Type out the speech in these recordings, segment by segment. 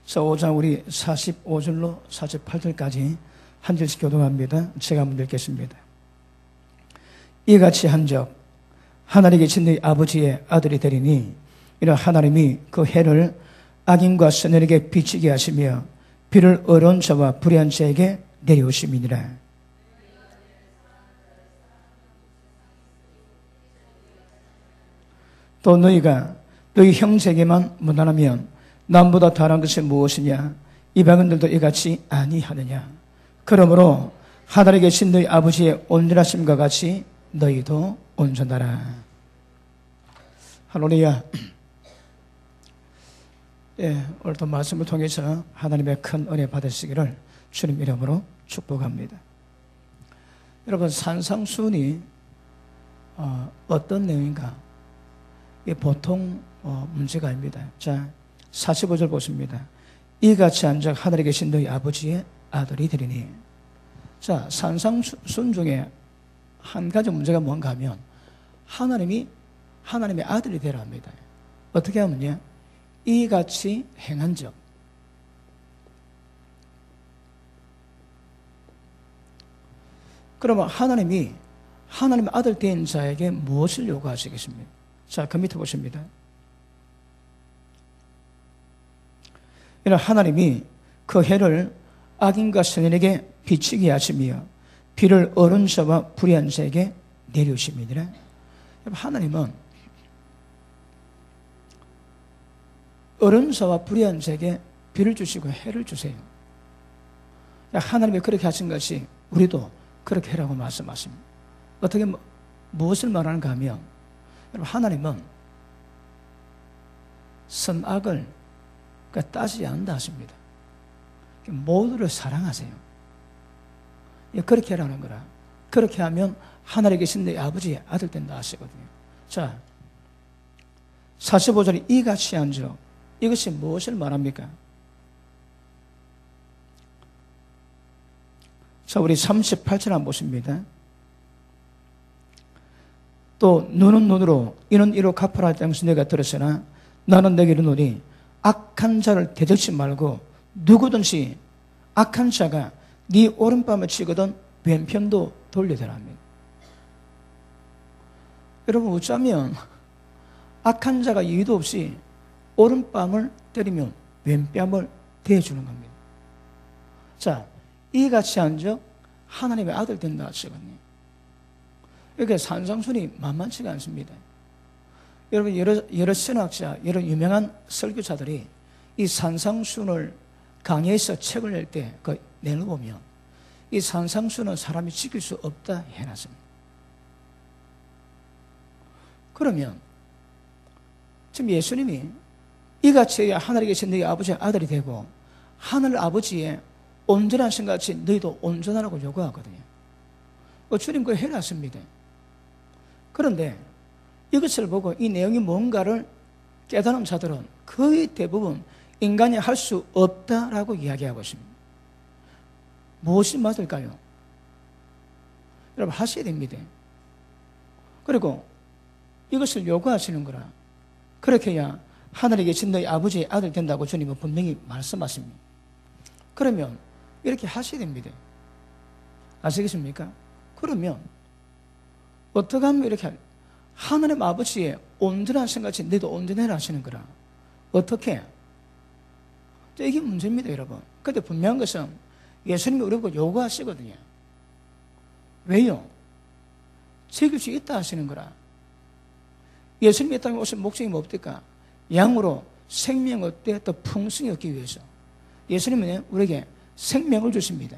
자, 5장 우리 45절로 48절까지 한 절씩 교독합니다. 제가 한번 읽겠습니다. 이같이 한적 하나님이 계신 너희 아버지의 아들이 되리니 이는 하나님이 그 해를 악인과 선인에게 비치게 하시며 비를 어려운 자와 불의한 자에게 내려오심이니라. 또 너희가 너희 형제에게만 무난하면 남보다 다른 것이 무엇이냐? 이방인들도 이같이 아니하느냐? 그러므로 하늘에 계신 너희 아버지의 온전하심과 같이 너희도 온전하라. 할렐루야. 예, 오늘도 말씀을 통해서 하나님의 큰 은혜 받으시기를 주님 이름으로 축복합니다. 여러분, 산상수훈이 어떤 내용인가? 이게 보통 문제가 아닙니다. 자, 45절 보십니다. 이같이 한적 하늘에 계신 너희 아버지의 아들이 되리니. 자, 산상수훈 중에 한 가지 문제가 뭔가 하면 하나님의 아들이 되라 합니다. 어떻게 하면요? 이같이 행한 적. 그러면 하나님의 아들 된 자에게 무엇을 요구하시겠습니까? 자, 그 밑에 보십니다. 이는 하나님이 그 해를 악인과 선인에게 비치게 하시며 비를 어른 자와 불의한 자에게 내려오심이니라. 하나님은 어른 자와 불의한 자에게 비를 주시고 해를 주세요. 하나님이 그렇게 하신 것이 우리도 그렇게 해라고 말씀하십니다. 어떻게 무엇을 말하는가 하면 하나님은 선악을 따지지 않는다 하십니다. 모두를 사랑하세요. 그렇게 하라는 거라. 그렇게 하면 하늘에 계신 내 아버지의 아들 된다 하시거든요. 자, 45절에 이같이 한적, 이것이 무엇을 말합니까? 자, 우리 38절 한번 보십니다. 또 눈은 눈으로 이는 이로 갚아라 할 당시 내가 들었으나 나는 내게 이르노니 악한 자를 대적지 말고 누구든지 악한 자가 네 오른밤을 치거든 왼편도 돌려대라 합니다. 여러분, 어쩌면 악한 자가 이유도 없이 오른밤을 때리면 왼뺨을 대주는 겁니다. 자, 이같이 한적 하나님의 아들 된다 하시거든요. 이렇게 산상수훈이 만만치가 않습니다. 여러분, 여러 신학자, 여러 유명한 설교자들이 이 산상수훈을 강의에서 책을 낼 때 그 내는 보면 이 산상수훈은 사람이 지킬 수 없다 해놨습니다. 그러면 지금 예수님이 이같이 하늘에 계신 너희 아버지의 아들이 되고 하늘 아버지의 온전한 신같이 너희도 온전하라고 요구하거든요. 주님 그거 해놨습니다. 그런데 이것을 보고 이 내용이 뭔가를 깨달은 자들은 거의 대부분 인간이 할 수 없다라고 이야기하고 있습니다. 무엇이 맞을까요? 여러분, 하셔야 됩니다. 그리고 이것을 요구하시는 거라. 그렇게 해야 하늘에 계신 너희 아버지의 아들 된다고 주님은 분명히 말씀하십니다. 그러면 이렇게 하셔야 됩니다. 아시겠습니까? 그러면 어떻게 하면 이렇게 하나님 아버지의 온전한 생각이 너희도 온전해라 하시는 거라. 어떻게? 이게 문제입니다, 여러분. 그런데 분명한 것은 예수님이 우리보고 요구하시거든요. 왜요? 지킬 수 있다 하시는 거라. 예수님이 이 땅에 오신 목적이 뭡니까? 양으로 생명 얻되 더 풍성히 얻기 위해서. 예수님은 우리에게 생명을 주십니다.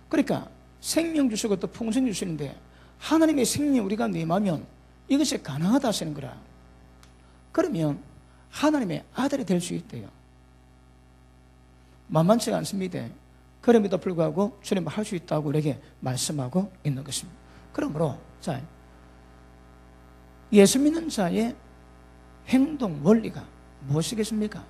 그러니까 생명 주시고 또 풍성 주시는데 하나님의 생명이 우리가 임하면 이것이 가능하다 하시는 거라. 그러면 하나님의 아들이 될 수 있대요. 만만치가 않습니다. 그럼에도 불구하고 주님은 할 수 있다고 우리에게 말씀하고 있는 것입니다. 그러므로 자, 예수 믿는 자의 행동 원리가 무엇이겠습니까?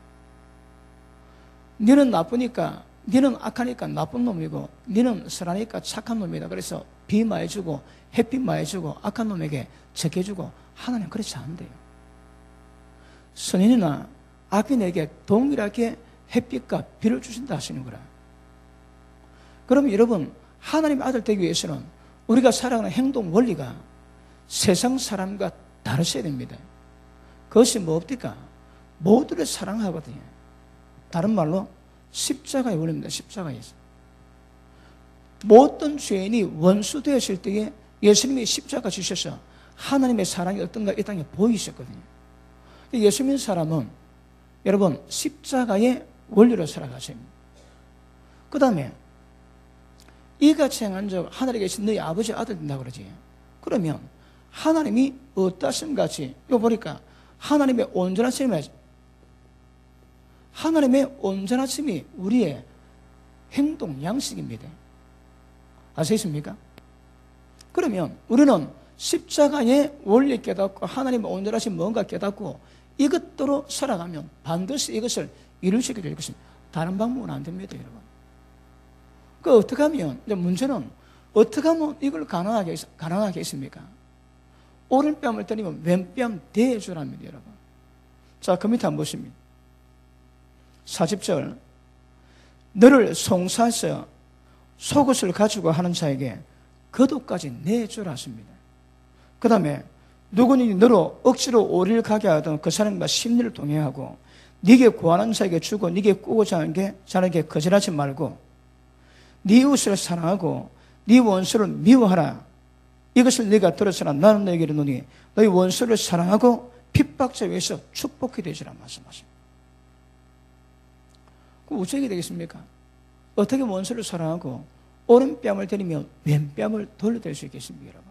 너는 나쁘니까, 너는 악하니까 나쁜 놈이고 너는 선하니까 착한 놈이다. 그래서 비 많이 주고 햇빛 많이 주고 악한 놈에게 적게 주고 하나님 그렇지 않은데요. 선인이나 악인에게 동일하게 햇빛과 비를 주신다 하시는 거라. 그러면 여러분, 하나님의 아들 되기 위해서는 우리가 살아가는 행동 원리가 세상 사람과 다르셔야 됩니다. 그것이 뭡니까? 모두를 사랑하거든요. 다른 말로 십자가의 원리입니다. 십자가에서. 모든 죄인이 원수 되었을 때에 예수님이 십자가 지셔서 하나님의 사랑이 어떤가 이 땅에 보이셨거든요. 예수 믿는 사람은 여러분 십자가의 원리로 살아가셔야 합니다. 그 다음에 이같이 행한 적 하늘에 계신 너희 아버지 아들 된다고 그러지. 그러면 하나님이 어떠신 같이 이거 보니까 하나님의 온전하심이 우리의 행동 양식입니다. 아시겠습니까? 그러면 우리는 십자가의 원리 깨닫고 하나님의 온전하신 뭔가 깨닫고 이것대로 살아가면 반드시 이것을 이룰 수 있게 될 것입니다. 다른 방법은 안 됩니다, 여러분. 그 어떻게 하면, 이제 문제는 어떻게 하면 이걸 가능하게 했습니까? 오른뺨을 때리면 왼뺨 대주랍니다, 여러분. 자, 그 밑에 한번 보십니다. 40절. 너를 송사해서 속옷을 가지고 하는 자에게 겉옷까지 내주라 하십니다. 그 다음에 누구니 너로 억지로 오리를 가게 하던 그 사람과 심리를 동행하고 네게 구하는 자에게 주고 네게 꾸고자 하는 게 자에게 거절하지 말고 네 이웃을 사랑하고 네 원수를 미워하라. 이것을 네가 들었으나 나는 너에게 이르노니 너희 원수를 사랑하고 핍박자 위에서 축복이 되시라 말씀하십니다. 그럼 어떻게 되겠습니까? 어떻게 원수를 사랑하고 오른뺨을 때리며 왼뺨을 돌려댈 수 있겠습니까, 여러분?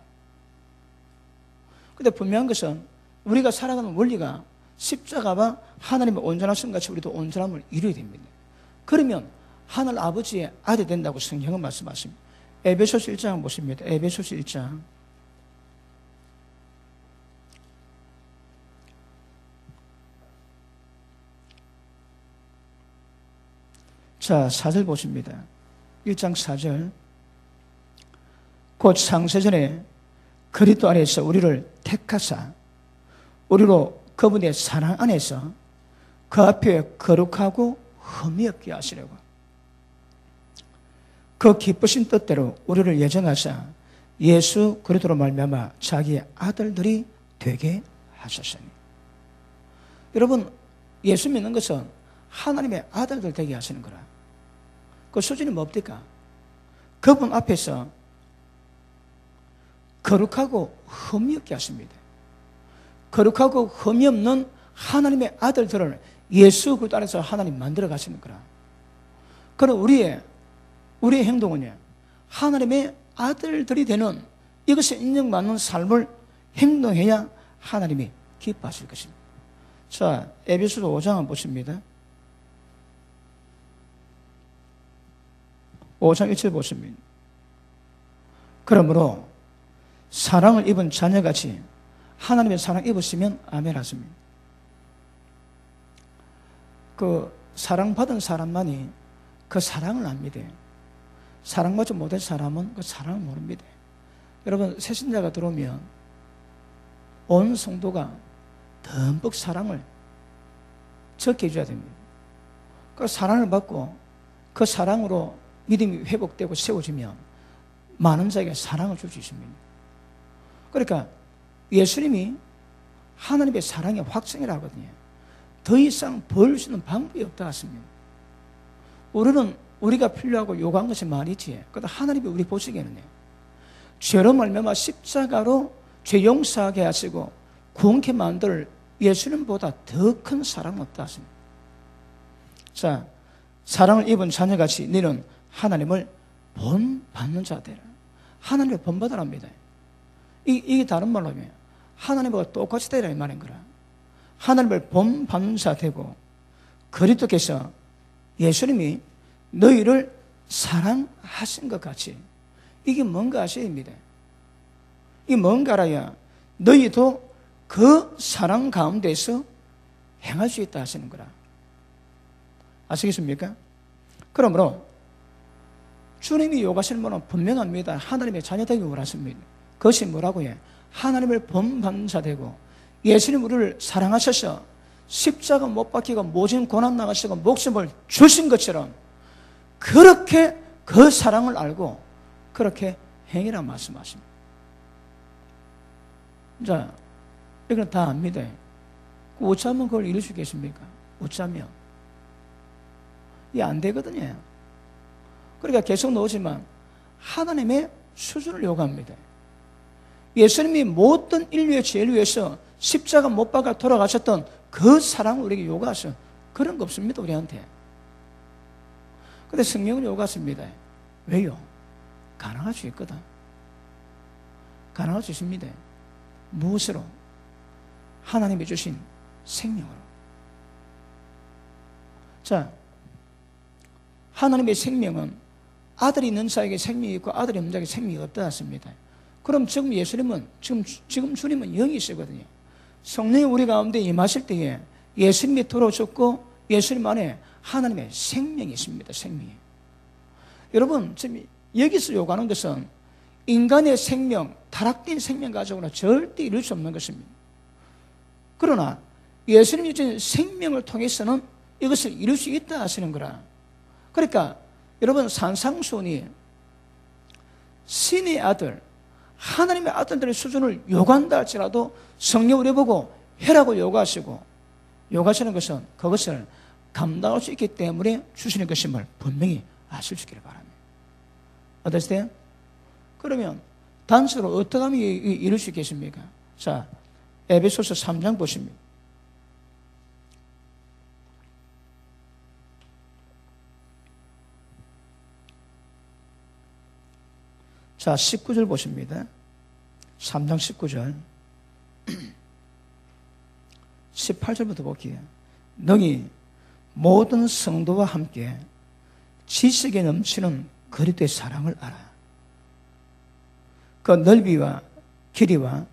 근데 분명한 것은 우리가 살아가는 원리가 십자가와 하나님의 온전하심 같이 우리도 온전함을 이루어야 됩니다. 그러면 하늘 아버지의 아들이 된다고 성경은 말씀하십니다. 에베소서 1장 보십니다. 에베소서 1장. 자, 4절 보십니다. 1장 4절. 곧 창세전에 그리스도 안에서 우리를 택하사 우리로 그분의 사랑 안에서 그 앞에 거룩하고 흠이 없게 하시려고 그 기쁘신 뜻대로 우리를 예정하사 예수 그리스도로 말미암아 자기의 아들들이 되게 하셨으니. 여러분, 예수 믿는 것은 하나님의 아들들 되게 하시는 거라. 그 수준이 뭡니까? 그분 앞에서 거룩하고 흠이 없게 하십니다. 거룩하고 흠이 없는 하나님의 아들들을 예수 그리스도 안에서 하나님 만들어 가시는 거라. 그럼 우리의 행동은요, 하나님의 아들들이 되는 이것에 인정받는 삶을 행동해야 하나님이 기뻐하실 것입니다. 자, 에베소서 5장 한번 보십니다. 5장 1절 보십니다. 그러므로 사랑을 입은 자녀같이 하나님의 사랑 입으시면 아멘 하십니다. 그 사랑받은 사람만이 그 사랑을 압니다. 사랑받지 못한 사람은 그 사랑을 모릅니다. 여러분, 새신자가 들어오면 온 성도가 듬뿍 사랑을 적게 해줘야 됩니다. 그 사랑을 받고 그 사랑으로 믿음이 회복되고 세워지면 많은 자에게 사랑을 줄 수 있습니다. 그러니까 예수님이 하나님의 사랑의 확증이라 하거든요. 더 이상 보일 수 있는 방법이 없다 하십니다. 우리가 필요하고 요구한 것이 많이지. 그러나 하나님이 우리 보시기에는요, 죄로 말미암아 십자가로 죄 용서하게 하시고 구원케 만들 예수님보다 더 큰 사랑은 없다 하십니다. 자, 사랑을 입은 자녀같이 너는 하나님을 본받는 자 되라. 하나님을 본받으랍니다. 이게 다른 말로 하면 하나님과 똑같이 되라 이 말인 거라. 하나님을 본받는 자 되고 그리스도께서 예수님이 너희를 사랑하신 것 같이. 이게 뭔가 아셔야 됩니다. 이게 뭔가 알아야 너희도 그 사랑 가운데서 행할 수 있다 하시는 거라. 아시겠습니까? 그러므로 주님이 요구하시는 바는 분명합니다. 하나님의 자녀 되기 원하십니다. 그것이 뭐라고 해? 하나님을 본받는 자 되고 예수님 우리를 사랑하셔서 십자가 못 박히고 모진 고난 나가시고 목숨을 주신 것처럼 그렇게 그 사랑을 알고 그렇게 행위라 말씀하십니다. 자, 이건 다 압니다. 어쩌면 그걸 이룰 수 있겠습니까? 어쩌면. 이게 안 되거든요. 그러니까 계속 나오지만 하나님의 수준을 요구합니다. 예수님이 모든 인류의 죄를 위해서 십자가 못 박아 돌아가셨던 그 사랑을 우리에게 요구하셔. 그런 거 없습니다, 우리한테. 근데 성령을 요구하십니다. 왜요? 가능할 수 있거든. 가능할 수 있습니다. 무엇으로? 하나님이 주신 생명으로. 자, 하나님의 생명은 아들이 있는 자에게 생명이 있고 아들이 없는 자에게 생명이 없다 했습니다. 그럼 지금 예수님은 지금 주님은 영이시거든요. 성령이 우리 가운데 임하실 때에 예수님이 돌아오셨고 예수님 안에 하나님의 생명이 있습니다. 생명이. 여러분 지금 여기서 요구하는 것은 인간의 생명, 타락된 생명 가지고는 절대 이룰 수 없는 것입니다. 그러나 예수님이 주신 생명을 통해서는 이것을 이룰 수 있다 하시는 거라. 그러니까 여러분 산상수훈이 신의 아들, 하나님의 아들들의 수준을 요구한다 할지라도 성령 우리 보고 해라고 요구하시고 요구하시는 것은 그것을 감당할 수 있기 때문에 주시는 것임을 분명히 아실 수 있기를 바랍니다. 어떠세요? 그러면 단서로 어떻게 하면 이룰 수 있겠습니까? 자, 에베소서 3장 보십니다. 자, 19절 보십니다. 3장 19절. 18절부터 볼게요. 너희 모든 성도와 함께 지식에 넘치는 그리스도의 사랑을 알아. 그 넓이와 길이와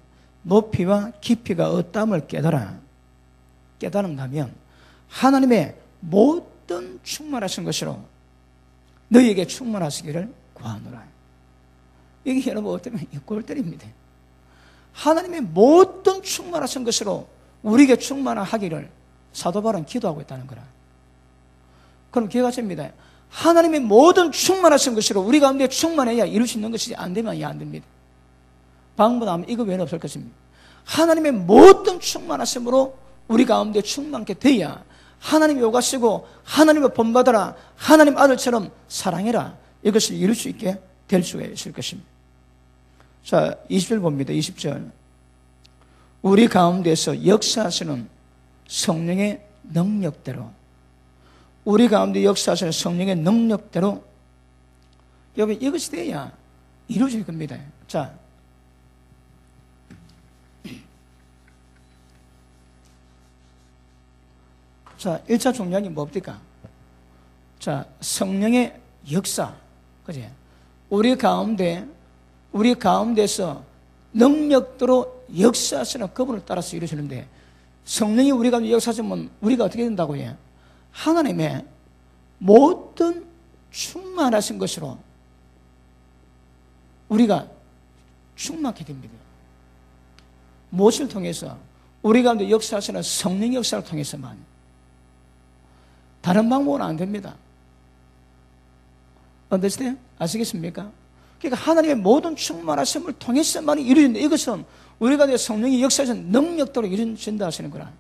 높이와 깊이가 어떠함을 깨달은다면 하나님의 모든 충만하신 것으로 너희에게 충만하시기를 구하노라. 이게 여러분 어쩌면 꼴때립니다. 하나님의 모든 충만하신 것으로 우리에게 충만하기를 사도 바울은 기도하고 있다는 거라. 그럼 기억하십니다. 하나님의 모든 충만하신 것으로 우리 가운데 충만해야 이룰 수 있는 것이지 안 되면 안 됩니다. 방법은 이거 외에는 없을 것입니다. 하나님의 모든 충만하심으로 우리 가운데 충만케 돼야 하나님이 요구하시고 하나님을 본받아라, 하나님 아들처럼 사랑해라, 이것을 이룰 수 있게 될 수가 있을 것입니다. 자, 20절 봅니다. 20절. 우리 가운데서 역사하시는 성령의 능력대로, 우리 가운데 역사하시는 성령의 능력대로 여러분 이것이 돼야 이루어질 겁니다. 자, 자, 1차 종량이 뭡니까? 자, 성령의 역사. 그지? 우리 가운데서 능력대로 역사하시는 그분을 따라서 이루시는데, 성령이 우리 가운데 역사하시면 우리가 어떻게 된다고 해요? 하나님의 모든 충만하신 것으로 우리가 충만하게 됩니다. 무엇을 통해서? 우리 가운데 역사하시는 성령 역사를 통해서만. 다른 방법은 안 됩니다. understand? 아시겠습니까? 그러니까 하나님의 모든 충만하심을 통해서만 이루어진다. 이것은 우리가 성령의 역사에서 능력대로 이루어진다 하시는 거라.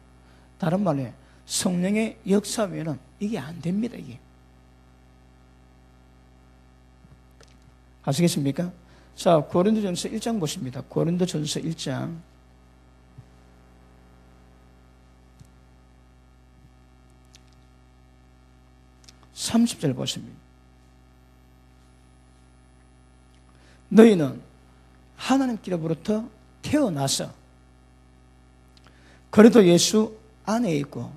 다른 말로 성령의 역사 외에는 이게 안 됩니다. 이게. 아시겠습니까? 자, 고린도전서 1장 보십니다. 고린도전서 1장 30절 보십니다. 너희는 하나님께로부터 태어나서 그래도 예수 안에 있고,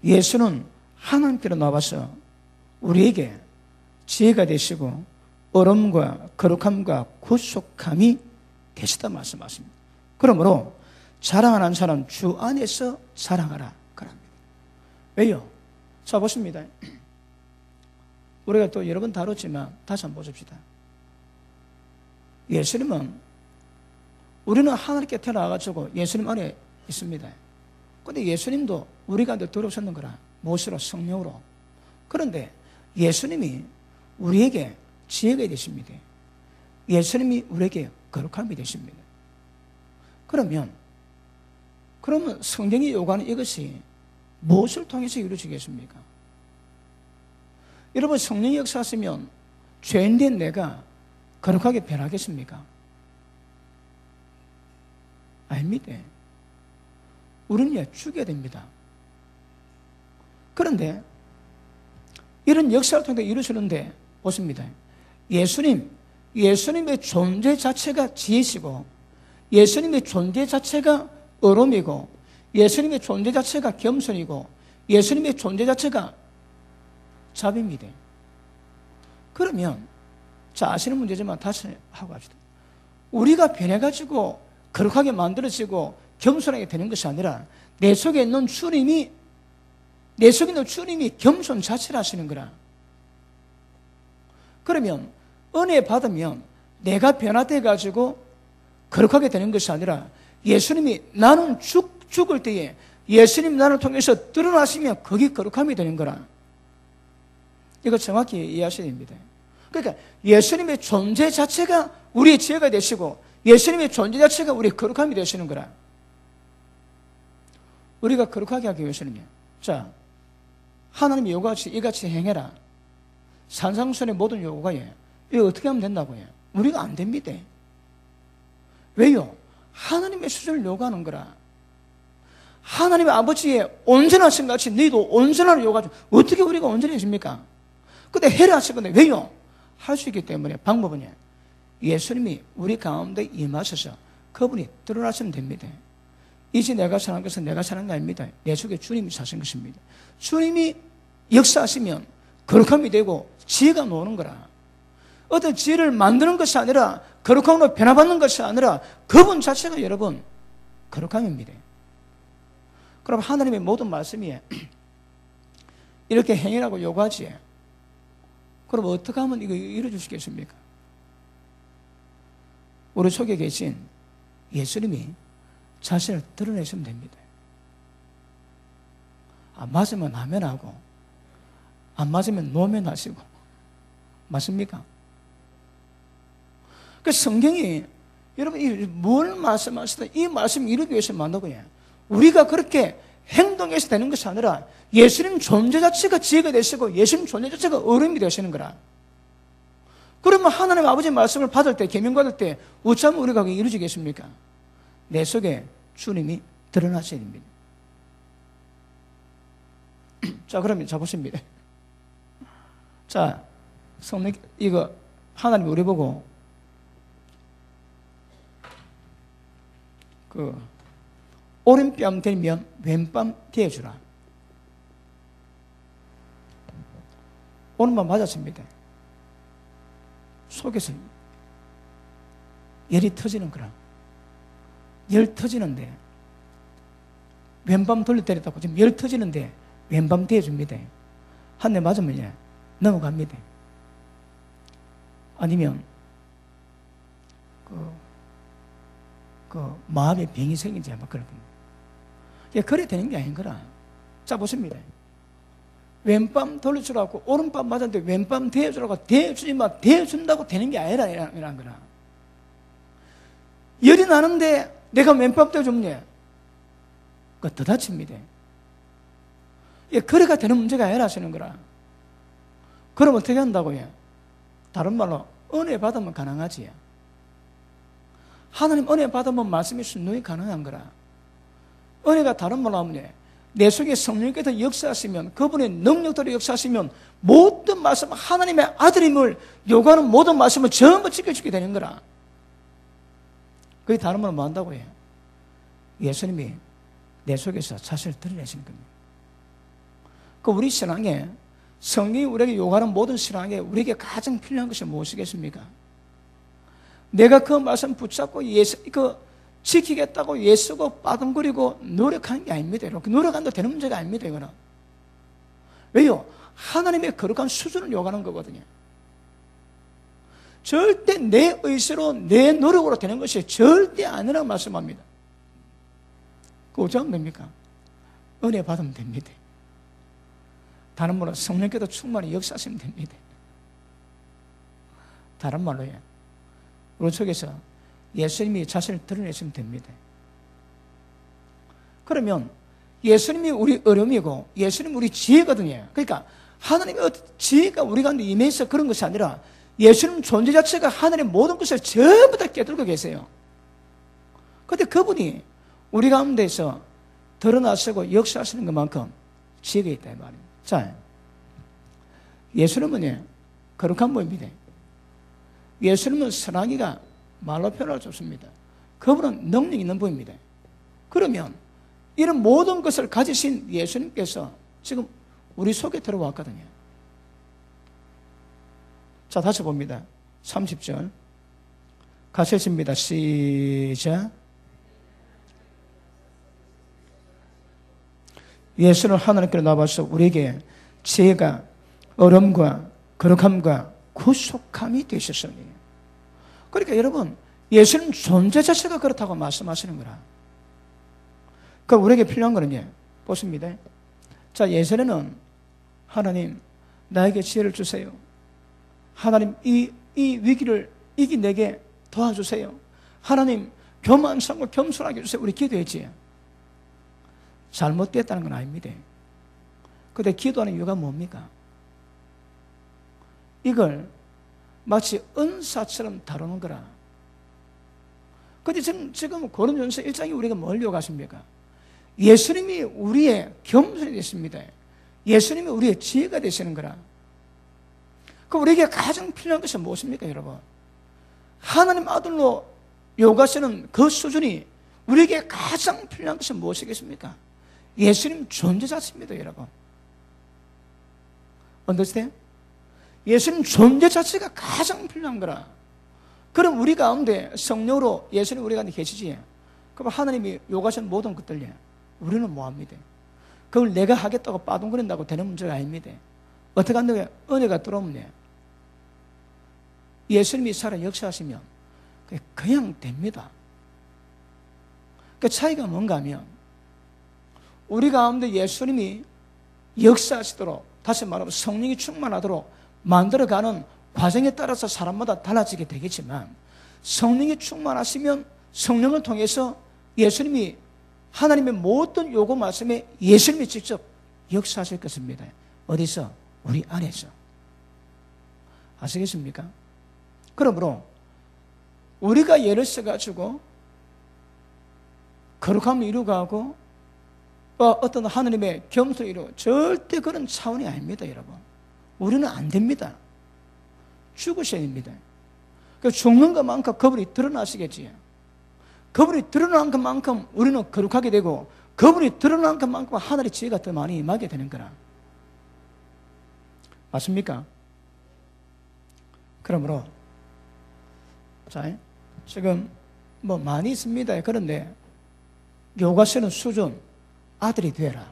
예수는 하나님께로 나와서 우리에게 지혜가 되시고 어려움과 거룩함과 구속함이 되시다 말씀하십니다. 그러므로 자랑하는 사람 주 안에서 자랑하라 그럽니다. 왜요? 자, 보십니다. 우리가 또 여러 번 다뤘지만 다시 한번 보십시다. 예수님은, 우리는 하나님께 태어나가지고 예수님 안에 있습니다. 근데 예수님도 우리 가운데 들어오셨는 거라. 무엇으로? 성령으로. 그런데 예수님이 우리에게 지혜가 되십니다. 예수님이 우리에게 거룩함이 되십니다. 그러면 성경이 요구하는 이것이 무엇을 통해서 이루어지겠습니까? 여러분, 성령이 역사하시면 죄인된 내가 거룩하게 변하겠습니까? 아닙니다. 우리는 죽여야 됩니다. 그런데 이런 역사를 통해 이루어지는데 보십니다. 예수님의 존재 자체가 지혜시고, 예수님의 존재 자체가 어름이고, 예수님의 존재 자체가 겸손이고, 예수님의 존재 자체가 자비입니다. 그러면 자, 아시는 문제지만 다시 하고 합시다. 우리가 변해가지고 거룩하게 만들어지고 겸손하게 되는 것이 아니라 내 속에 있는 주님이 겸손 자체를 하시는 거라. 그러면 은혜 받으면 내가 변화돼가지고 거룩하게 되는 것이 아니라 예수님이 나는 죽을 때에 예수님 나를 통해서 드러나시면 거기 거룩함이 되는 거라. 이거 정확히 이해하셔야 됩니다. 그러니까 예수님의 존재 자체가 우리의 지혜가 되시고 예수님의 존재 자체가 우리의 거룩함이 되시는 거라. 우리가 거룩하게 하기 위해서는요. 자, 하나님의 요구같이 이같이 행해라. 산상수훈의 모든 요구가 이거 어떻게 하면 된다고요? 우리가 안 됩니다. 왜요? 하나님의 수준을 요구하는 거라. 하나님의 아버지의 온전하신 같이 너희도 온전하는 요구하죠. 어떻게 우리가 온전해집니까? 근데 해라 하시거든요. 왜요? 할 수 있기 때문에 방법은요. 예수님이 우리 가운데 임하셔서 그분이 드러나시면 됩니다. 이제 내가 사는 것은 내가 사는 게 아닙니다. 내 속에 주님이 사신 것입니다. 주님이 역사하시면 거룩함이 되고 지혜가 나오는 거라. 어떤 지혜를 만드는 것이 아니라 거룩함으로 변화받는 것이 아니라 그분 자체가 여러분 거룩함입니다. 그럼 하나님의 모든 말씀이 이렇게 행위라고 요구하지. 그럼 어떻게 하면 이거 이루어주시겠습니까? 우리 속에 계신 예수님이 자신을 드러내시면 됩니다. 안 맞으면 아멘하고 안 맞으면 노멘하시고 맞습니까? 그 성경이 여러분 뭘 말씀하시든 이 말씀 이루기 위해서 만든 거예요. 우리가 그렇게 행동해서 되는 것이 아니라 예수님 존재 자체가 지혜가 되시고 예수님 존재 자체가 어른이 되시는 거라. 그러면 하나님 아버지의 말씀을 받을 때, 계명 받을 때 어쩌면 우리가 그게 이루어지겠습니까? 내 속에 주님이 드러나셔야 됩니다. 자, 그러면 잡으십니다. 자, 성령, 이거 하나님이 우리 보고 오른뺨 대면 왼뺨 대주라. 오른밤 맞았습니다. 속에서 열이 터지는 거라. 열 터지는데 왼밤 돌려 때렸다고 지금 열 터지는데 왼밤 대줍니다. 한 대 맞으면 넘어갑니다. 아니면 마음에 병이 생기지 막 그럴 겁니다. 그래 되는 게 아닌 거라. 자, 보십니다. 왼밤 돌려주라고 오른밤 맞았는데 왼밤 대주라고 대주지만 대준다고 되는 게 아니라 이런 거라. 열이 나는데 내가 왼밤 대주면 그거 더 다칩니다. 그래가 되는 문제가 아니라 하시는 거라. 그럼 어떻게 한다고요? 다른 말로 은혜 받으면 가능하지. 하나님 은혜 받으면 말씀이 순종이 가능한 거라. 은혜가 다른 말로 하면 내 속에 성령께서 역사하시면 그분의 능력대로 역사하시면 모든 말씀 하나님의 아들임을 요구하는 모든 말씀을 전부 지켜주게 되는 거라. 그게 다른 말로 뭐 한다고 해요? 예수님이 내 속에서 자신을 드러내시는 겁니다. 그 우리 신앙에 성령이 우리에게 요구하는 모든 신앙에 우리에게 가장 필요한 것이 무엇이겠습니까? 내가 그 말씀 붙잡고 지키겠다고 애쓰고 빠둥거리고 노력하는 게 아닙니다. 노력한다고 되는 문제가 아닙니다. 이거는. 왜요? 하나님의 거룩한 수준을 요구하는 거거든요. 절대 내 의지로 내 노력으로 되는 것이 절대 아니라고 말씀합니다. 그거 어쩌면 됩니까? 은혜 받으면 됩니다. 다른 말로 성령께도 충만히 역사하시면 됩니다. 다른 말로 우리 속에서 예수님이 자신을 드러내시면 됩니다. 그러면 예수님이 우리 어려움이고 예수님이 우리 지혜거든요. 그러니까 하나님의 지혜가 우리 가운데 임해서 그런 것이 아니라 예수님 존재 자체가 하나님의 모든 것을 전부 다 깨닫고 계세요. 그런데 그분이 우리 가운데서 드러나시고 역사하시는 것만큼 지혜가 있다 이 말입니다. 자, 예수님은 거룩한 분입니다. 예수님은 선하기가 말로 표현할 수 없습니다. 그분은 능력 있는 분입니다. 그러면 이런 모든 것을 가지신 예수님께서 지금 우리 속에 들어왔거든요. 자, 다시 봅니다. 30절 같이 읽습니다. 시작. 예수는 하나님께로 나와서 우리에게 지혜가 어려움과 거룩함과 구속함이 되셨으니. 그러니까 여러분, 예수님 존재 자체가 그렇다고 말씀하시는 거라. 그러니까 우리에게 필요한 거는 보십니다. 자, 예전에는 하나님 나에게 지혜를 주세요. 하나님 이 위기를 이겨내게 도와주세요. 하나님 교만하고 겸손하게 해주세요. 우리 기도했지. 잘못됐다는 건 아닙니다. 그런데 기도하는 이유가 뭡니까? 이걸 마치 은사처럼 다루는 거라. 그런데 지금 고린도전서 1장에 우리가 뭘 요구하십니까? 예수님이 우리의 겸손이 되십니다. 예수님이 우리의 지혜가 되시는 거라. 그럼 우리에게 가장 필요한 것이 무엇입니까, 여러분? 하나님 아들로 요구하시는 그 수준이 우리에게 가장 필요한 것이 무엇이겠습니까? 예수님 존재 자체입니다, 여러분. understand? 예수님 존재 자체가 가장 필요한 거라. 그럼 우리 가운데 성령으로 예수님 우리 가운데 계시지. 그럼 하나님이 요구하시는 모든 것들 우리는 뭐합니다? 그걸 내가 하겠다고 빠둥거린다고 되는 문제가 아닙니다. 어떻게 한다고 은혜가 들어오면 예수님이 살아 역사하시면 그냥 됩니다. 그 차이가 뭔가 하면 우리 가운데 예수님이 역사하시도록, 다시 말하면 성령이 충만하도록 만들어가는 과정에 따라서 사람마다 달라지게 되겠지만, 성령이 충만하시면 성령을 통해서 예수님이 하나님의 모든 요구 말씀에 예수님이 직접 역사하실 것입니다. 어디서? 우리 안에서. 아시겠습니까? 그러므로 우리가 예를 써가지고 거룩함을 이루고 어떤 하나님의 겸손을 이루고 절대 그런 차원이 아닙니다, 여러분. 우리는 안 됩니다. 죽으셔야 됩니다. 죽는 것만큼 그분이 드러나시겠지요. 그분이 드러난 것만큼 우리는 거룩하게 되고, 그분이 드러난 것만큼 하늘의 지혜가 더 많이 임하게 되는 거라. 맞습니까? 그러므로 자, 지금 뭐 많이 있습니다. 그런데 요구하시는 수준, 아들이 되라.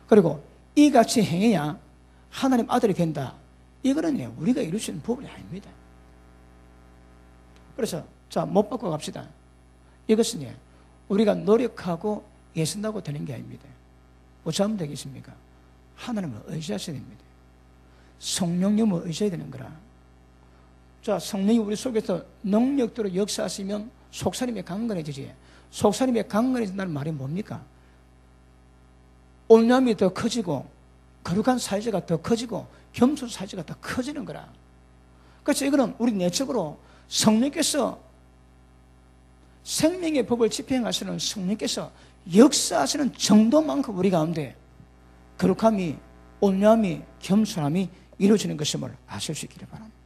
그리고 이같이 행해야 하나님 아들이 된다. 이거는 우리가 이룰 수 있는 부분이 아닙니다. 그래서 자, 못 바꿔 갑시다. 이것은 우리가 노력하고 애쓴다고 되는 게 아닙니다. 어찌하면 되겠습니까? 하나님을 의지하셔야 됩니다. 성령님을 의지해야 되는 거라. 자, 성령이 우리 속에서 능력대로 역사하시면 속사람이 강건해지지. 속사람이 강건해진다는 말이 뭡니까? 온유함이 더 커지고, 거룩한 사이즈가 더 커지고, 겸손 사이즈가 더 커지는 거라. 그래서 이거는 우리 내적으로 성령께서 생명의 법을 집행하시는 성령께서 역사하시는 정도만큼 우리 가운데 거룩함이, 온유함이, 겸손함이 이루어지는 것임을 아실 수 있기를 바랍니다.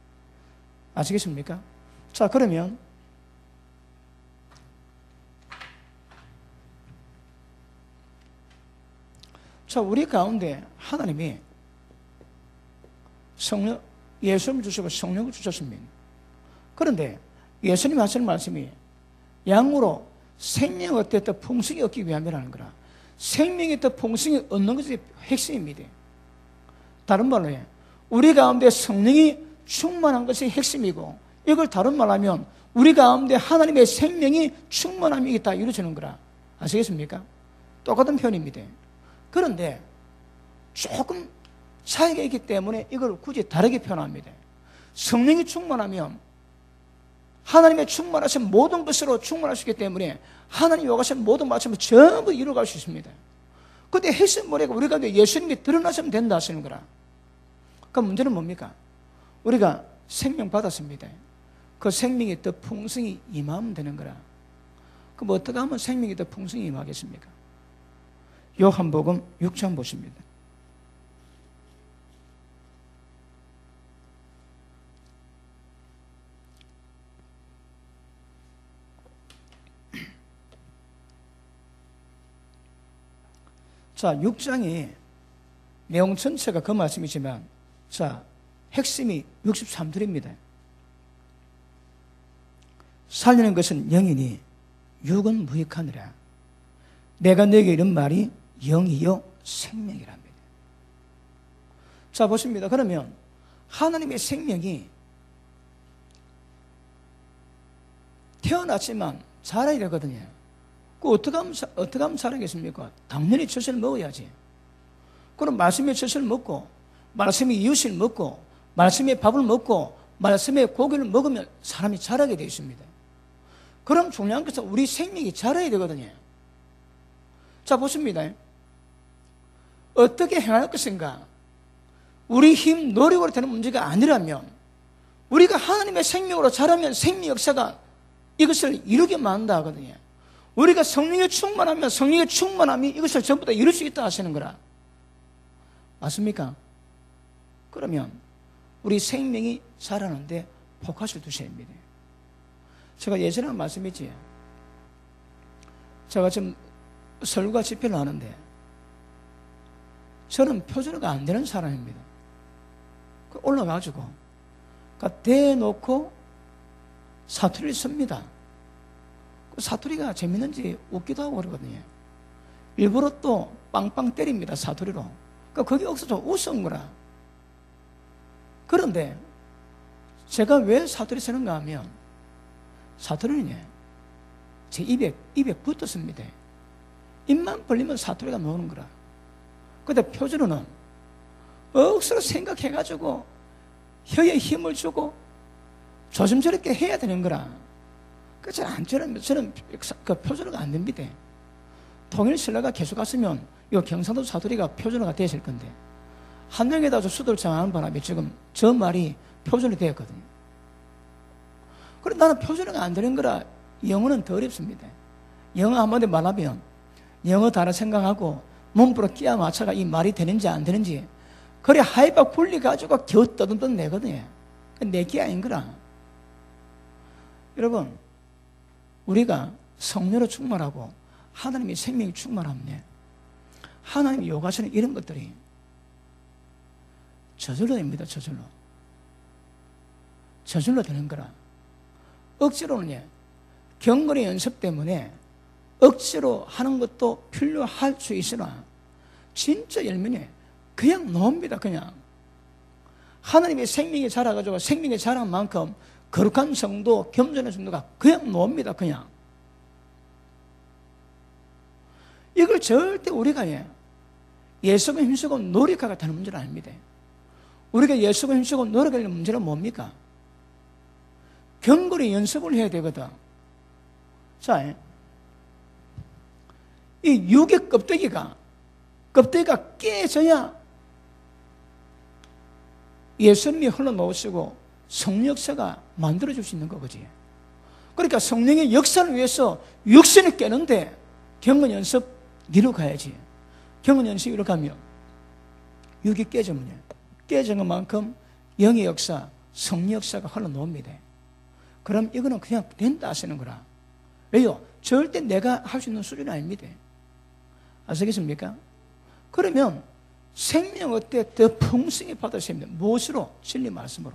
아시겠습니까? 자, 그러면 자, 우리 가운데 하나님이 성령, 예수님을 주시고 성령을 주셨습니다. 그런데 예수님이 하시는 말씀이 양으로 생명의 더 풍성히 얻기 위함이라는 거라. 생명의 더 풍성히 얻는 것이 핵심입니다. 다른 말로 우리 가운데 성령이 충만한 것이 핵심이고, 이걸 다른 말로 하면 우리 가운데 하나님의 생명이 충만함이 다 이루어지는 거라. 아시겠습니까? 똑같은 표현입니다. 그런데 조금 차이가 있기 때문에 이걸 굳이 다르게 표현합니다. 성령이 충만하면 하나님의 충만하신 모든 것으로 충만할 수 있기 때문에 하나님이 요구하신 모든 말씀을 전부 이루어갈 수 있습니다. 그때 핵심 뭐래가 우리가 예수님이 드러나시면 된다 하시는 거라. 그럼 문제는 뭡니까? 우리가 생명 받았습니다. 그 생명이 더 풍성히 임하면 되는 거라. 그럼 어떻게 하면 생명이 더 풍성히 임하겠습니까? 요한복음 6장 보십니다. 자, 6장이 내용 전체가 그 말씀이지만, 자, 핵심이 63절입니다. 살리는 것은 영이니 육은 무익하느라. 내가 너에게 이런 말이 영이요 생명이랍니다. 자, 보십니다. 그러면 하나님의 생명이 태어났지만 자라야 되거든요. 그 어떻게 하면 자라겠습니까? 당연히 젖을 먹어야지. 그럼 말씀의 젖을 먹고, 말씀의 이웃을 먹고, 말씀의 밥을 먹고, 말씀의 고기를 먹으면 사람이 자라게 되어 있습니다. 그럼 중요한 것은 우리 생명이 자라야 되거든요. 자, 보십니다. 어떻게 행할 것인가? 우리 힘, 노력으로 되는 문제가 아니라면, 우리가 하나님의 생명으로 자라면 생명 역사가 이것을 이루게 만든다 하거든요. 우리가 성령에 충만하면 성령의 충만함이 이것을 전부 다 이룰 수 있다 하시는 거라. 맞습니까? 그러면 우리 생명이 자라는데 포커스를 두셔야 합니다. 제가 예전에 한 말씀이지. 제가 지금 설교와 집회를 하는데 저는 표준어가 안 되는 사람입니다. 올라가지고 대놓고 사투리를 씁니다. 사투리가 재밌는지 웃기도 하고 그러거든요. 일부러 또 빵빵 때립니다, 사투리로. 거기 억서 좀 웃은 거라. 그런데 제가 왜 사투리 쓰는가 하면 사투리는 제 입에 붙었습니다. 입만 벌리면 사투리가 나오는 거라. 근데 표준어는 억수로 생각해가지고 혀에 힘을 주고 조심스럽게 해야 되는 거라. 저는 그 표준어가 안 됩니다. 통일신라가 계속 갔으면 이 경상도 사투리가 표준어가 되었을 건데 한명에다 수도를 정하는 바람에 지금 저 말이 표준이 되었거든요. 그런데 나는 표준어가 안 되는 거라. 영어는 더 어렵습니다. 영어 한마디 말하면 영어 단어 생각하고 몸부로 끼워 맞춰가 이 말이 되는지 안 되는지 그래 하이바 굴리가지고 겨우 떠듬떠듬 내거든요. 내게 아닌 거라. 여러분, 우리가 성령으로 충만하고 하나님의 생명이 충만하면 하나님이 요구하시는 이런 것들이 저절로 됩니다. 저절로 되는 거라. 억지로는 경건의 연습 때문에 억지로 하는 것도 필요할 수 있으나 진짜 열면이 그냥 나옵니다. 그냥 하나님의 생명이 자라가지고 생명이 자란 만큼 거룩한 정도, 겸손의 정도가 그냥 나옵니다. 그냥 이걸 절대 우리가 예수가 힘쓰고 노력하가 되는 문제는 아닙니다. 우리가 예수가 힘쓰고 노력하는 문제는 뭡니까? 경건의 연습을 해야 되거든. 자, 이 육의 껍데기가 깨져야 예수님이 흘러놓으시고 성령 역사가 만들어줄 수 있는 거지. 그러니까 성령의 역사를 위해서 육신을 깨는데 경건 연습 이루 가야지. 경건 연습 이루 가면 육이 깨진 것만큼 영의 역사, 성령 역사가 흘러놓습니다. 그럼 이거는 그냥 된다 하시는 거라. 왜요? 절대 내가 할 수 있는 수준이 아닙니다. 아시겠습니까? 그러면 생명 어때? 더 풍성히 받으셔야 합니다. 무엇으로? 진리 말씀으로.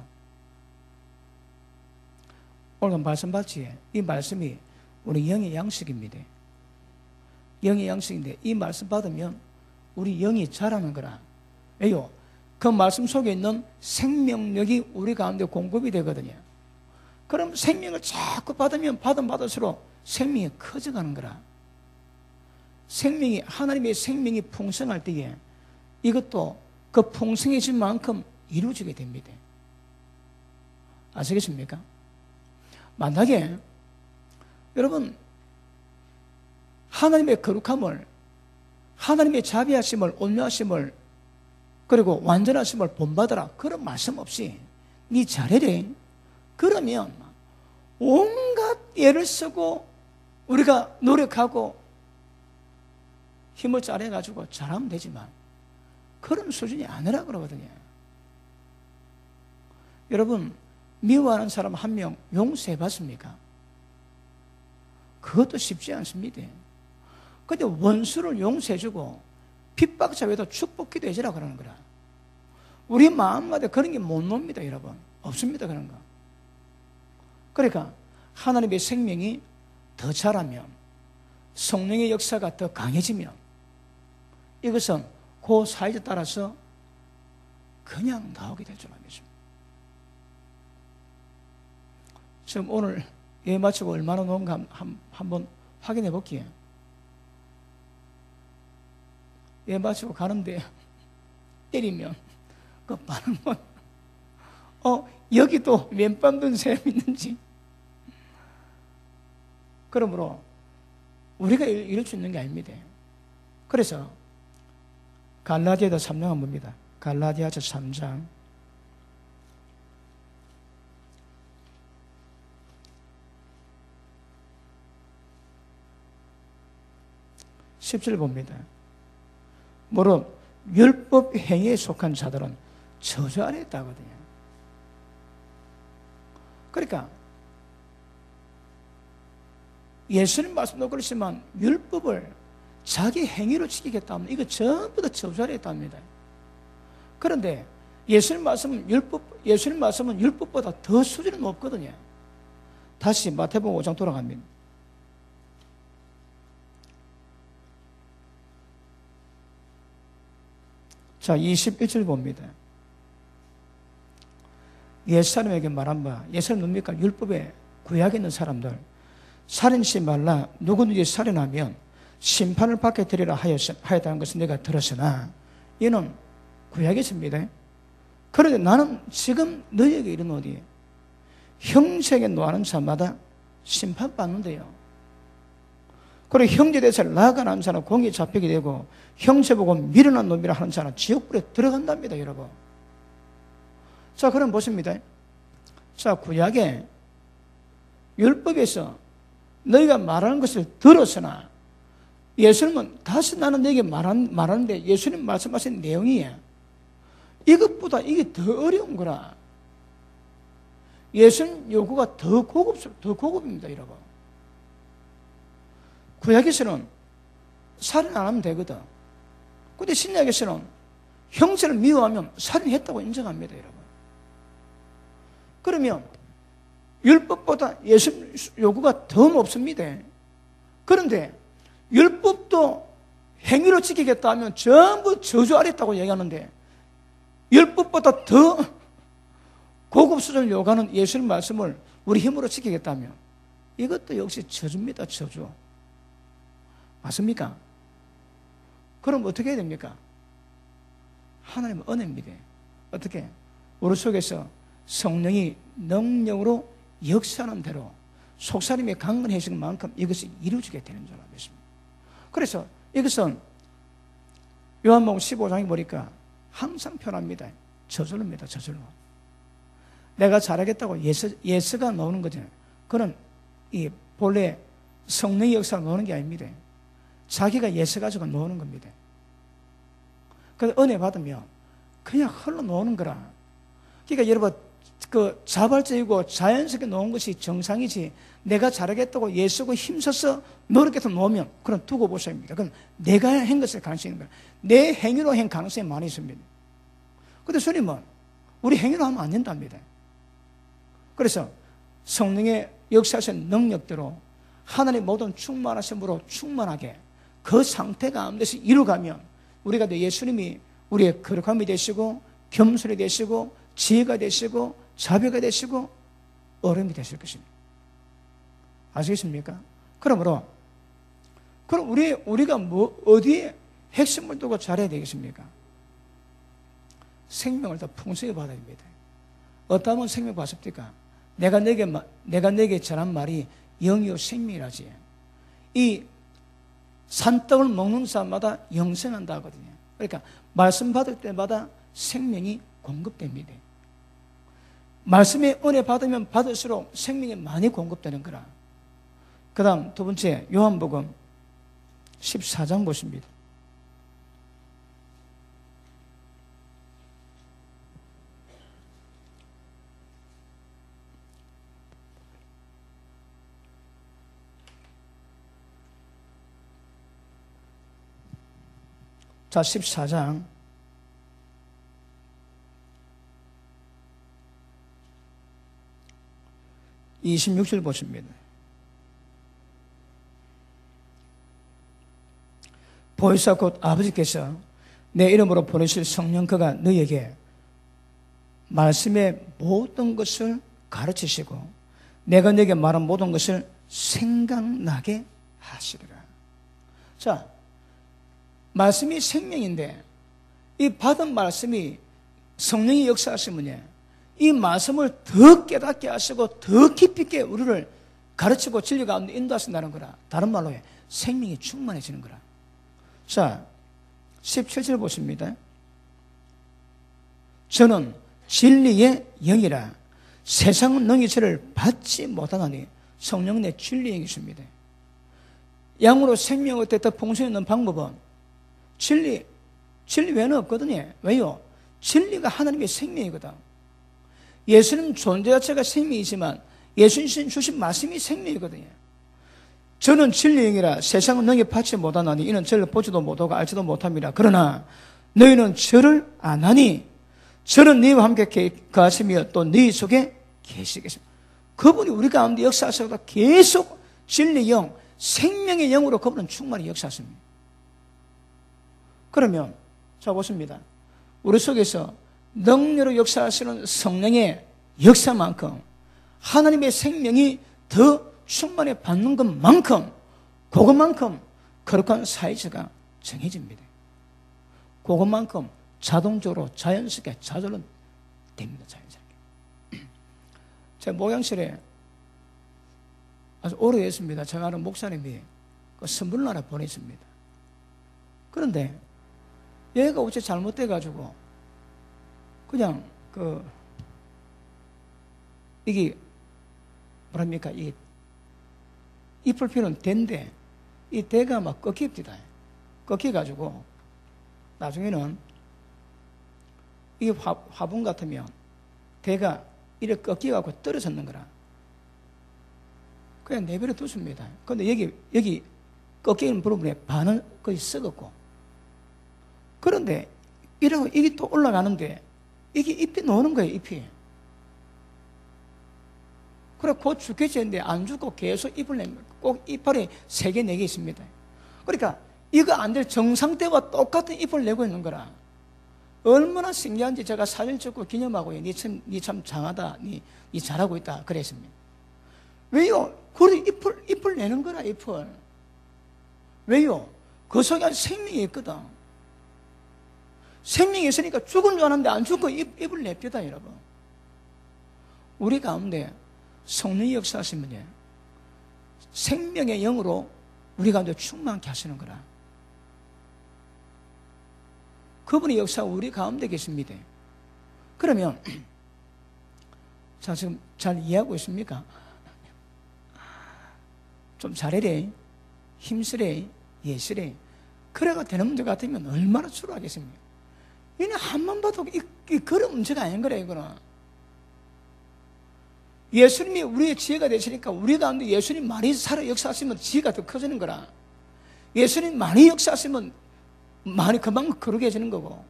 오늘 말씀 봤지? 이 말씀이 우리 영의 양식입니다. 영의 양식인데 이 말씀 받으면 우리 영이 자라는 거라. 왜요? 그 말씀 속에 있는 생명력이 우리 가운데 공급이 되거든요. 그럼 생명을 자꾸 받으면 받을수록 생명이 커져가는 거라. 하나님의 생명이 풍성할 때에 이것도 그 풍성해진 만큼 이루어지게 됩니다. 아시겠습니까? 만약에 여러분 하나님의 거룩함을, 하나님의 자비하심을, 온유하심을, 그리고 완전하심을 본받아라, 그런 말씀 없이 네 잘해래, 그러면 온갖 애를 쓰고 우리가 노력하고 힘을 짜내가지고 잘하면 되지만 그런 수준이 아니라 그러거든요. 여러분, 미워하는 사람 한 명 용서해 봤습니까? 그것도 쉽지 않습니다. 근데 원수를 용서해주고 핍박자에도 축복기도 해주라 그러는 거라. 우리 마음마다 그런 게 못 놉니다, 여러분. 없습니다, 그런 거. 그러니까 하나님의 생명이 더 자라면, 성령의 역사가 더 강해지면 이것은 그 사이즈에 따라서 그냥 나오게 될 줄 알겠습니다. 지금 오늘 예배 마치고 얼마나 놓은가 한번 확인해 볼게요. 예배 마치고 가는데 때리면 그 반응은 여기도 왼밤 든 사람이 있는지. 그러므로 우리가 이럴 수 있는 게 아닙니다. 그래서 갈라디아서 3장 한번 봅니다. 갈라디아서 3장 17절 봅니다. 무릇 율법 행위에 속한 자들은 저주 아래에 있다거든요. 그러니까 예수님 말씀도 그렇지만 율법을 자기 행위로 지키겠다 하면 이거 전부 다 저주 아래에 있답니다. 그런데 예수님 말씀은 율법보다 더 수준이 높거든요. 다시 마태복음 5장 돌아갑니다. 자, 21절 봅니다. 옛사람에게 말한 바, 옛사람 뭡니까? 율법에 구약에 있는 사람들, 살인하지 말라, 누구든지 살인하면 심판을 받게 되리라 하였다는 것을 내가 들었으나, 이는 구약에 있습니다. 그런데 나는 지금 너희에게 이르노니 형제에게 노하는 자마다 심판받는데요. 그리고 형제 대사를 나아가는 자는 공에 잡히게 되고 형제 보고 미련한 놈이라 하는 자는 지옥불에 들어간답니다, 여러분. 자, 그럼 보십니다. 자, 구약에 율법에서 너희가 말하는 것을 들었으나, 예수님은 다시 나는 너에게 말하는데 예수님 말씀하신 내용이에요. 이것보다 이게 더 어려운 거라. 예수님 요구가 더 고급입니다, 여러분. 구약에서는 살인 안 하면 되거든. 근데 신약에서는 형제를 미워하면 살인했다고 인정합니다, 여러분. 그러면 율법보다 예수님 요구가 더 높습니다. 그런데 율법도 행위로 지키겠다 하면 전부 저주 아래 있다고 얘기하는데, 율법보다 더 고급 수준을 요구하는 예수님 말씀을 우리 힘으로 지키겠다면 이것도 역시 저주입니다, 저주. 맞습니까? 그럼 어떻게 해야 됩니까? 하나님은 은혜입니다. 어떻게? 우리 속에서 성령이 능력으로 역사하는 대로 속사람이 강건해지는 만큼 이것이 이루어지게 되는 줄 알겠습니다. 그래서 이것은 요한복음 15장에 보니까 항상 표현합니다. 저절로입니다, 저절로. 내가 잘하겠다고 예서가 나오는 거잖아요. 그건 이 본래 성령의 역사가 나오는 게 아닙니다. 자기가 예서 가지고 노는 겁니다. 그래서 은혜 받으면 그냥 흘러노는 거라. 그러니까 여러분, 그 자발적이고 자연스럽게 놓은 것이 정상이지, 내가 잘하겠다고 예수고 힘써서 노력해서 놓으면 그건 두고 보셔야 합니다. 그건 내가 한 것을 가능성이 있는 거야. 내 행위로 한 가능성이 많이 있습니다. 그런데 주님은 우리 행위로 하면 안 된답니다. 그래서 성령의 역사하신 능력대로 하나님의 모든 충만하심으로 충만하게 그 상태 가운데서 이루어가면 우리가 예수님이 우리의 거룩함이 되시고 겸손이 되시고 지혜가 되시고 자비가 되시고 어른이 되실 것입니다. 아시겠습니까? 그러므로 그럼 우리가 어디에 핵심을 두고 잘해야 되겠습니까? 생명을 더 풍성히 받아야 됩니다. 어떠하면 생명 받습니까? 내가 내게 전한 말이 영이요 생명이라지. 이 산떡을 먹는 사람마다 영생한다 하거든요. 그러니까 말씀 받을 때마다 생명이 공급됩니다. 말씀의 은혜 받으면 받을수록 생명이 많이 공급되는 거라. 그 다음 두 번째, 요한복음 14장 보십니다. 자, 14장 26절 보십니다. 보혜사 곧 아버지께서 내 이름으로 보내실 성령 그가 너희에게 말씀의 모든 것을 가르치시고 내가 너에게 말한 모든 것을 생각나게 하시리라. 자, 말씀이 생명인데 이 받은 말씀이 성령이 역사하시면요, 이 말씀을 더 깨닫게 하시고 더 깊이 있게 우리를 가르치고 진리 가운데 인도하신다는 거라. 다른 말로 생명이 충만해지는 거라. 자, 17절 보십니다. 저는 진리의 영이라 세상은 능히 저를 받지 못하나니 성령 내 진리의 영이십니다. 양으로 생명을 더 풍성히 있는 방법은 진리 외에는 없거든요. 왜요? 진리가 하나님의 생명이거든. 예수님 존재 자체가 생명이지만 예수님 주신 말씀이 생명이거든요. 저는 진리의 영이라 세상은 너희 받지 못하나니 이는 저를 보지도 못하고 알지도 못합니다. 그러나 너희는 저를 아나니 저는 너희와 함께 거하시며 또 너희 속에 계시겠습니다. 그분이 우리 가운데 역사하셔서 계속 진리의 영, 생명의 영으로 그분은 충만히 역사하십니다. 그러면 자 보십니다. 우리 속에서 능력으로 역사하시는 성령의 역사만큼 하나님의 생명이 더 충만히 받는 것만큼 그것만큼 거룩한 사이즈가 정해집니다. 그것만큼 자동적으로 자연스럽게 좌절은 됩니다. 자연스럽게. 제 목양실에 아주 오래됐습니다. 제가 아는 목사님이 그 선물을 하나 보냈습니다. 그런데 얘가 어째 잘못돼가지고 그냥 이게 뭐랍니까, 이 잎을 피는 대인데 이 대가 막 꺾입니다. 꺾여가지고 나중에는 이 화분 같으면 대가 이렇게 꺾여가지고 떨어졌는 거라. 그냥 내버려 뒀습니다. 근데 여기 꺾이는 부분에 반은 거의 썩었고, 그런데 이러고 이게 또 올라가는데 이게 잎이 노는 거예요, 잎이. 그래, 곧 죽겠지 했는데 안 죽고 계속 잎을 내면 꼭 이파리 3개, 4개 있습니다. 그러니까 이거 안 될 정상 때와 똑같은 잎을 내고 있는 거라. 얼마나 신기한지 제가 사진 찍고 기념하고요. 니 참 장하다. 니 잘하고 있다. 그랬습니다. 왜요? 그래, 잎을 내는 거라, 잎을. 왜요? 그 속에 생명이 있거든. 생명이 있으니까 죽은 줄 아는데 안 죽고 잎을 냅니다, 여러분. 우리 가운데 성령의 역사하시면요, 생명의 영으로 우리 가운데 충만케 하시는 거라. 그분의 역사가 우리 가운데 계십니다. 그러면 자, 지금 잘 이해하고 있습니까? 좀 잘해래, 힘쓰래, 예쓰래. 그래가 되는 문제 같으면 얼마나 추로하겠습니까? 이는 한번 봐도 그런 문제가 아닌 거래, 이거는. 예수님이 우리의 지혜가 되시니까 우리 가운데 예수님 많이 살아 역사하시면 지혜가 더 커지는 거라. 예수님 많이 역사하시면 많이 그만큼 거룩해 지는 거고,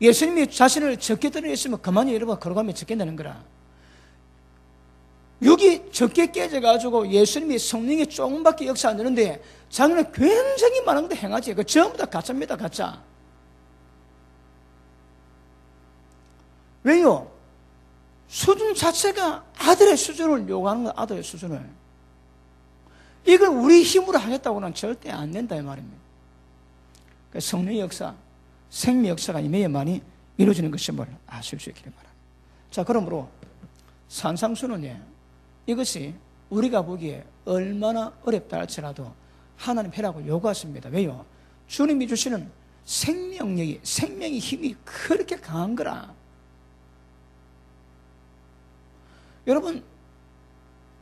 예수님이 자신을 적게 드러냈으면 그만이 여러분 거룩하면 적게 되는 거라. 여기 적게 깨져가지고 예수님이 성령이 조금밖에 역사 안 되는데 자기는 굉장히 많은 것도 행하지. 그 전부 다 가짜입니다, 가짜. 왜요? 수준 자체가 아들의 수준을 요구하는 거야, 아들의 수준을. 이걸 우리 힘으로 하겠다고는 절대 안 된다 이 말입니다. 성령의 역사, 생명 역사가 임해야 많이 이루어지는 것임을 아실 수 있기를 바랍니다. 자, 그러므로 산상수는 이것이 우리가 보기에 얼마나 어렵다 할지라도 하나님 해라고 요구하십니다. 왜요? 주님이 주시는 생명력이, 생명의 힘이 그렇게 강한 거라. 여러분,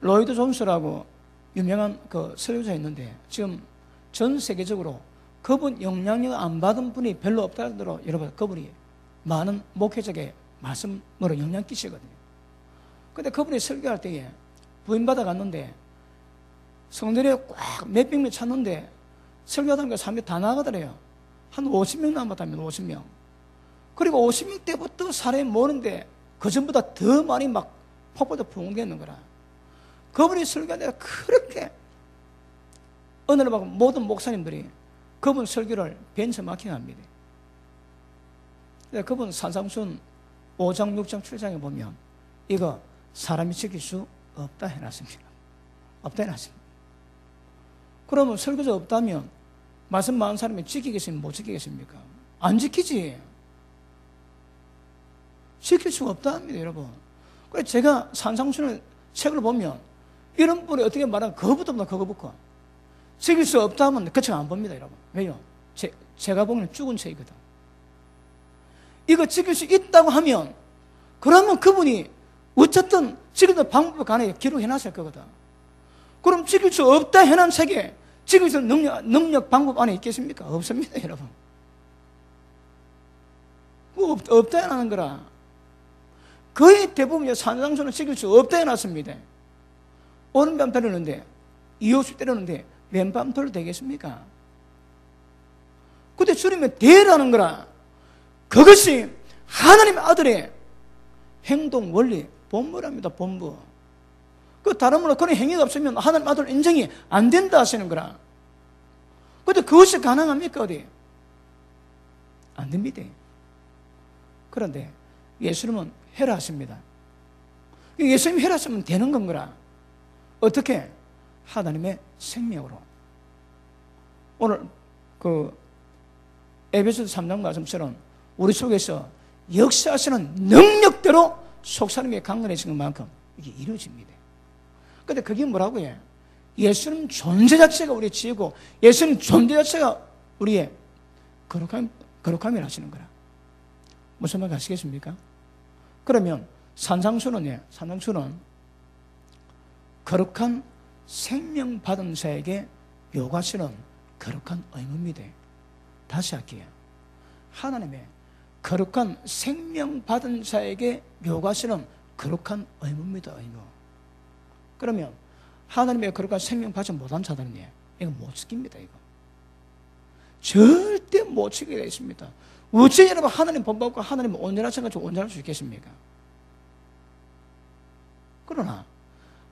로이드 존스라고 유명한 그 설교자 있는데 지금 전 세계적으로 그분 영향력 안 받은 분이 별로 없다 하더라도 여러분, 그분이 많은 목회적의 말씀으로 영향 끼치거든요. 근데 그분이 설교할 때에 부인받아 갔는데 성전에 꽉 몇백 명 찼는데 설교하다는 게 사람이 다 나가더래요. 한 50명 남았다면 50명. 그리고 50명 때부터 사람이 모는데 그 전보다 더 많이 막 폭포도 부흥되는 거라. 그분이 설교하다가 그렇게 어느 날 모든 목사님들이 그분 설교를 벤처마킹합니다. 그분 산상순 5장, 6장, 7장에 보면 이거 사람이 지킬 수 없다 해놨습니다. 없다 해놨습니다. 그러면 설교자 없다면 말씀 많은 사람이 지키겠습니까? 못 지키겠습니까? 안 지키지. 지킬 수가 없다 합니다, 여러분. 그래서 제가 산상순의 책을 보면 이런 분이 어떻게 말하면 그거부터 그거 붙고 지킬 수 없다 하면 그 책 안 봅니다, 여러분. 왜요? 제가 보기에는 죽은 책이거든. 이거 지킬 수 있다고 하면 그러면 그분이 어쨌든 지키는 방법을 간에 기록해놨을 거거든. 그럼 지킬 수 없다 해놓은 책에 지킬 수 능력 방법 안에 있겠습니까? 없습니다, 여러분. 뭐 없다 해놓은 거라. 거의 대부분 산상수는 지킬 수 없다 해놨습니다. 오른밤 때리는데 250 때리는데 왼밤 돌 되겠습니까? 근데 주님의 대라는 거라. 그것이 하나님의 아들의 행동 원리 본부랍니다. 본부. 그 다른 분은 그런 행위가 없으면 하나님 아들 인정이 안 된다 하시는 거라. 근데 그것이 가능합니까? 어디? 안 됩니다. 그런데 예수님은 해라 하십니다. 예수님이 해라 하시면 되는 건 거라. 어떻게? 하나님의 생명으로. 오늘 그 에베소서 3장 말씀처럼 우리 속에서 역사하시는 능력대로 속사람이 강건해지는 만큼 이게 이루어집니다. 근데 그게 뭐라고 해? 예수님 존재 자체가 우리의 지혜고 예수님 존재 자체가 우리의 거룩함이라 하시는 거라. 무슨 말 아시겠습니까? 그러면 산상수는 거룩한 생명 받은 자에게 요구하시는 거룩한 의무입니다. 다시 할게요. 하나님의 거룩한 생명 받은 자에게 요구하시는 거룩한 의무입니다. 의무. 그러면 하나님의 거룩한 생명 받지 못한 자들은 이거 못 지킵니다. 이거 절대 못 지키게 되어 있습니다. 어째 여러분 하나님 본받고 하나님 온전하신 것처럼 온전할 수 있겠습니까? 그러나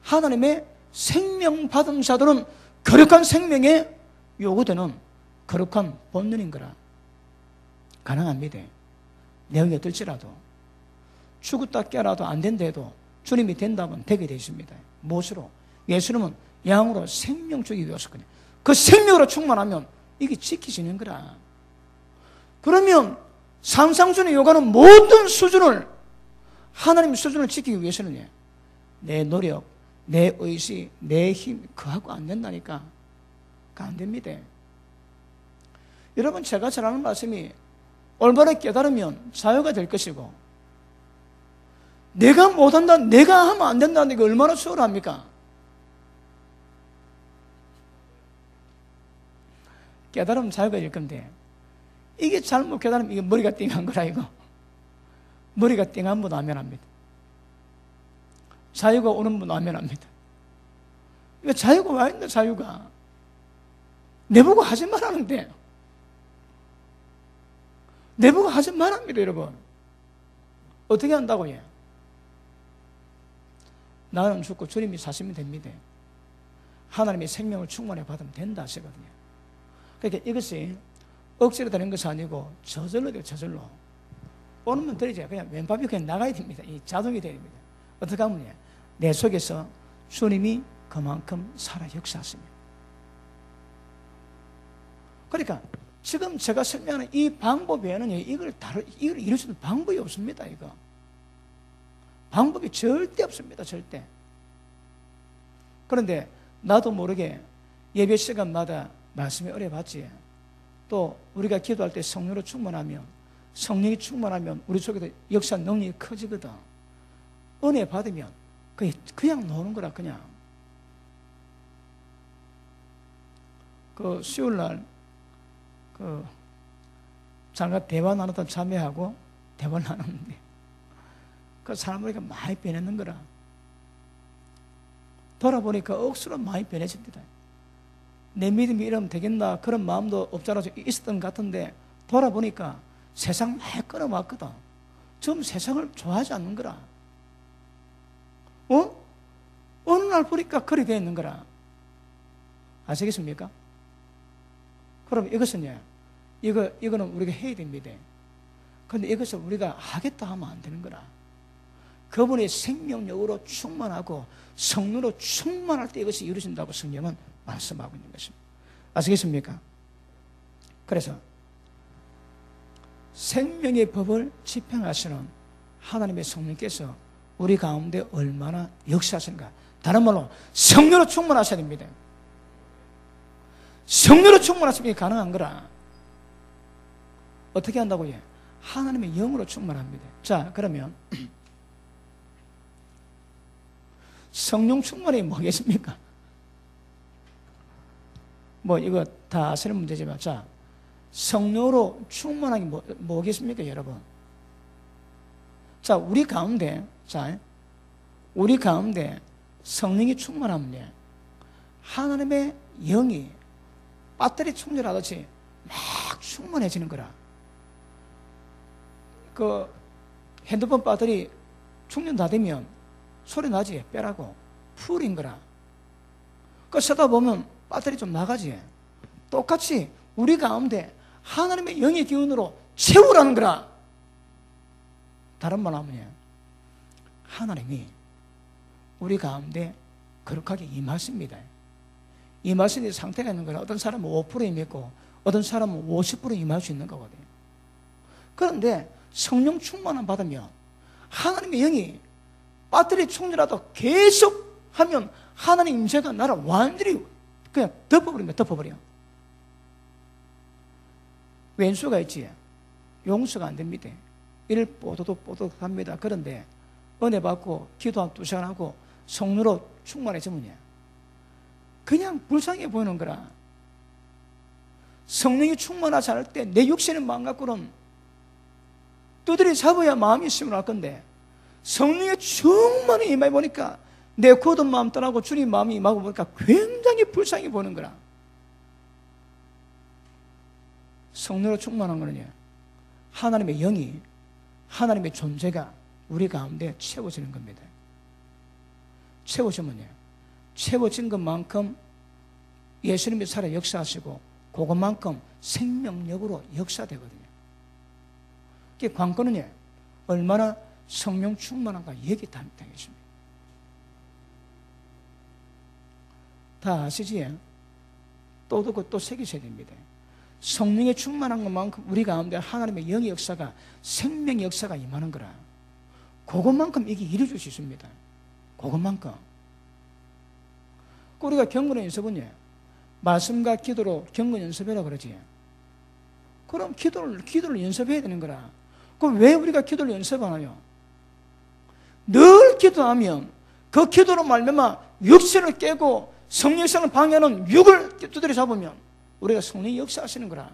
하나님의 생명 받은 자들은 거룩한 생명에 요구되는 거룩한 본능인 거라. 가능합니다. 내용이 어떨지라도 죽었다 깨라도 안 된다 해도 주님이 된다면 되게 되어 있습니다. 무엇으로? 예수님은 양으로 생명 주기 위해서거든요. 그 생명으로 충만하면 이게 지키지는 거라. 그러면 산상순의 요구하는 모든 수준을 하나님 수준을 지키기 위해서는 내 노력, 내 의지, 내 힘 그하고 안 된다니까. 안 됩니다. 여러분 제가 전하는 말씀이 올바르게 깨달으면 자유가 될 것이고 내가 못한다, 내가 하면 안 된다는 게 얼마나 수월합니까? 깨달으면 자유가 될 건데 이게 잘못 깨달으면 이게 머리가 띵한 거라 이거. 머리가 띵한 분 아멘 합니다. 자유가 오는 분 아멘 합니다. 이거 자유가 와 있나 자유가. 내보고 하지 말라는데 내보고 하지 말랍니다 여러분. 어떻게 한다고 해? 나는 죽고 주님이 사시면 됩니다. 하나님의 생명을 충만히 받으면 된다 하시거든요. 그러니까 이것이 억지로 되는 것이 아니고 저절로 돼요. 저절로. 오는 분 들이죠. 그냥 왼밥이 그냥 나가야 됩니다. 이 자동이 돼야 됩니다. 어떻게 하면 내 속에서 주님이 그만큼 살아 역사하십니다. 그러니까 지금 제가 설명하는 이 방법 외에는 이걸 이룰 수 있는 방법이 없습니다. 이거 방법이 절대 없습니다. 절대. 그런데 나도 모르게 예배 시간마다 말씀이 어려봤지. 또 우리가 기도할 때 성령으로 충만하면, 성령이 충만하면 우리 속에도 역사 능력이 커지거든. 은혜 받으면 그냥 노는 거라. 그냥 그 수요일날 그 장가 대화 나눴던 자매하고 대화를 나눴는데 그 사람 보니까 많이 변했는 거라. 돌아보니까 억수로 많이 변해집니다. 내 믿음이 이러면 되겠나 그런 마음도 없잖아 있었던 것 같은데 돌아보니까 세상 많이 끌어왔거든. 좀 세상을 좋아하지 않는 거라. 어느 날 보니까 그리 되어 있는 거라. 아시겠습니까? 그럼 이것은 이거는 우리가 해야 됩니다. 그런데 이것을 우리가 하겠다 하면 안 되는 거라. 그분의 생명력으로 충만하고 성령으로 충만할 때 이것이 이루어진다고 성경은 말씀하고 있는 것입니다. 아시겠습니까? 그래서 생명의 법을 집행하시는 하나님의 성령께서 우리 가운데 얼마나 역사하시는가. 다른 말로 성령으로 충만하셔야 됩니다. 성령으로 충만하시면 가능한 거라. 어떻게 한다고요? 하나님의 영으로 충만합니다. 자, 그러면 성령 충만이 뭐겠습니까? 뭐 이거 다 아시는 문제지만, 자, 성령으로 충만한 게 뭐겠습니까, 여러분? 자, 우리 가운데 성령이 충만하면요, 하나님의 영이 배터리 충전하듯이 막 충만해지는 거라. 그 핸드폰 배터리 충전 다 되면 소리 나지? 빼라고. 풀인 거라. 그 쓰다 보면 배터리 좀 나가지? 똑같이 우리 가운데 하나님의 영의 기운으로 채우라는 거라. 다른 말 하면 하나님이 우리 가운데 거룩하게 임하십니다. 임하시는 상태가 있는 거라. 어떤 사람은 5% 임했고 어떤 사람은 50% 임할 수 있는 거거든요. 그런데 성령 충만함 받으면 하나님의 영이 배터리 충전하다 계속 하면 하나님 임재가 나를 완전히 그냥 덮어버립니다. 덮어버려. 왼수가 있지. 용수가 안 됩니다. 이를 뽀득뽀득 합니다. 그런데 은혜 받고 기도 한 2시간 하고 성령으로 충만해지면 그냥 불쌍해 보이는 거라. 성령이 충만하지 않을 때 내 육신의 마음 갖고는 두드려 잡아야 마음이 있으면 할 건데 성령이 충만히 임해 보니까 내 굳은 마음 떠나고 주님 마음이 임하고 보니까 굉장히 불쌍해 보이는 거라. 성령으로 충만한 거는요, 하나님의 영이, 하나님의 존재가 우리 가운데 채워지는 겁니다. 채워지면요, 채워진 것만큼 예수님이 살아 역사하시고 그것만큼 생명력으로 역사되거든요. 그 관건은요, 얼마나 성령 충만한가 얘기 다 하겠습니다. 다 아시지? 또 듣고 또 새기셔야 됩니다. 성령에 충만한 것만큼 우리 가운데 하나님의 영의 역사가, 생명의 역사가 임하는 거라. 그것만큼 이게 이루어질 수 있습니다. 그것만큼. 우리가 경건 연습은요, 말씀과 기도로 경건 연습해라 그러지. 그럼 기도를 연습해야 되는 거라. 그럼 왜 우리가 기도를 연습하나요? 늘 기도하면 그 기도로 말미암아 육신을 깨고 성령성을 방해하는 육을 두드려 잡으면 우리가 성령이 역사하시는 거라.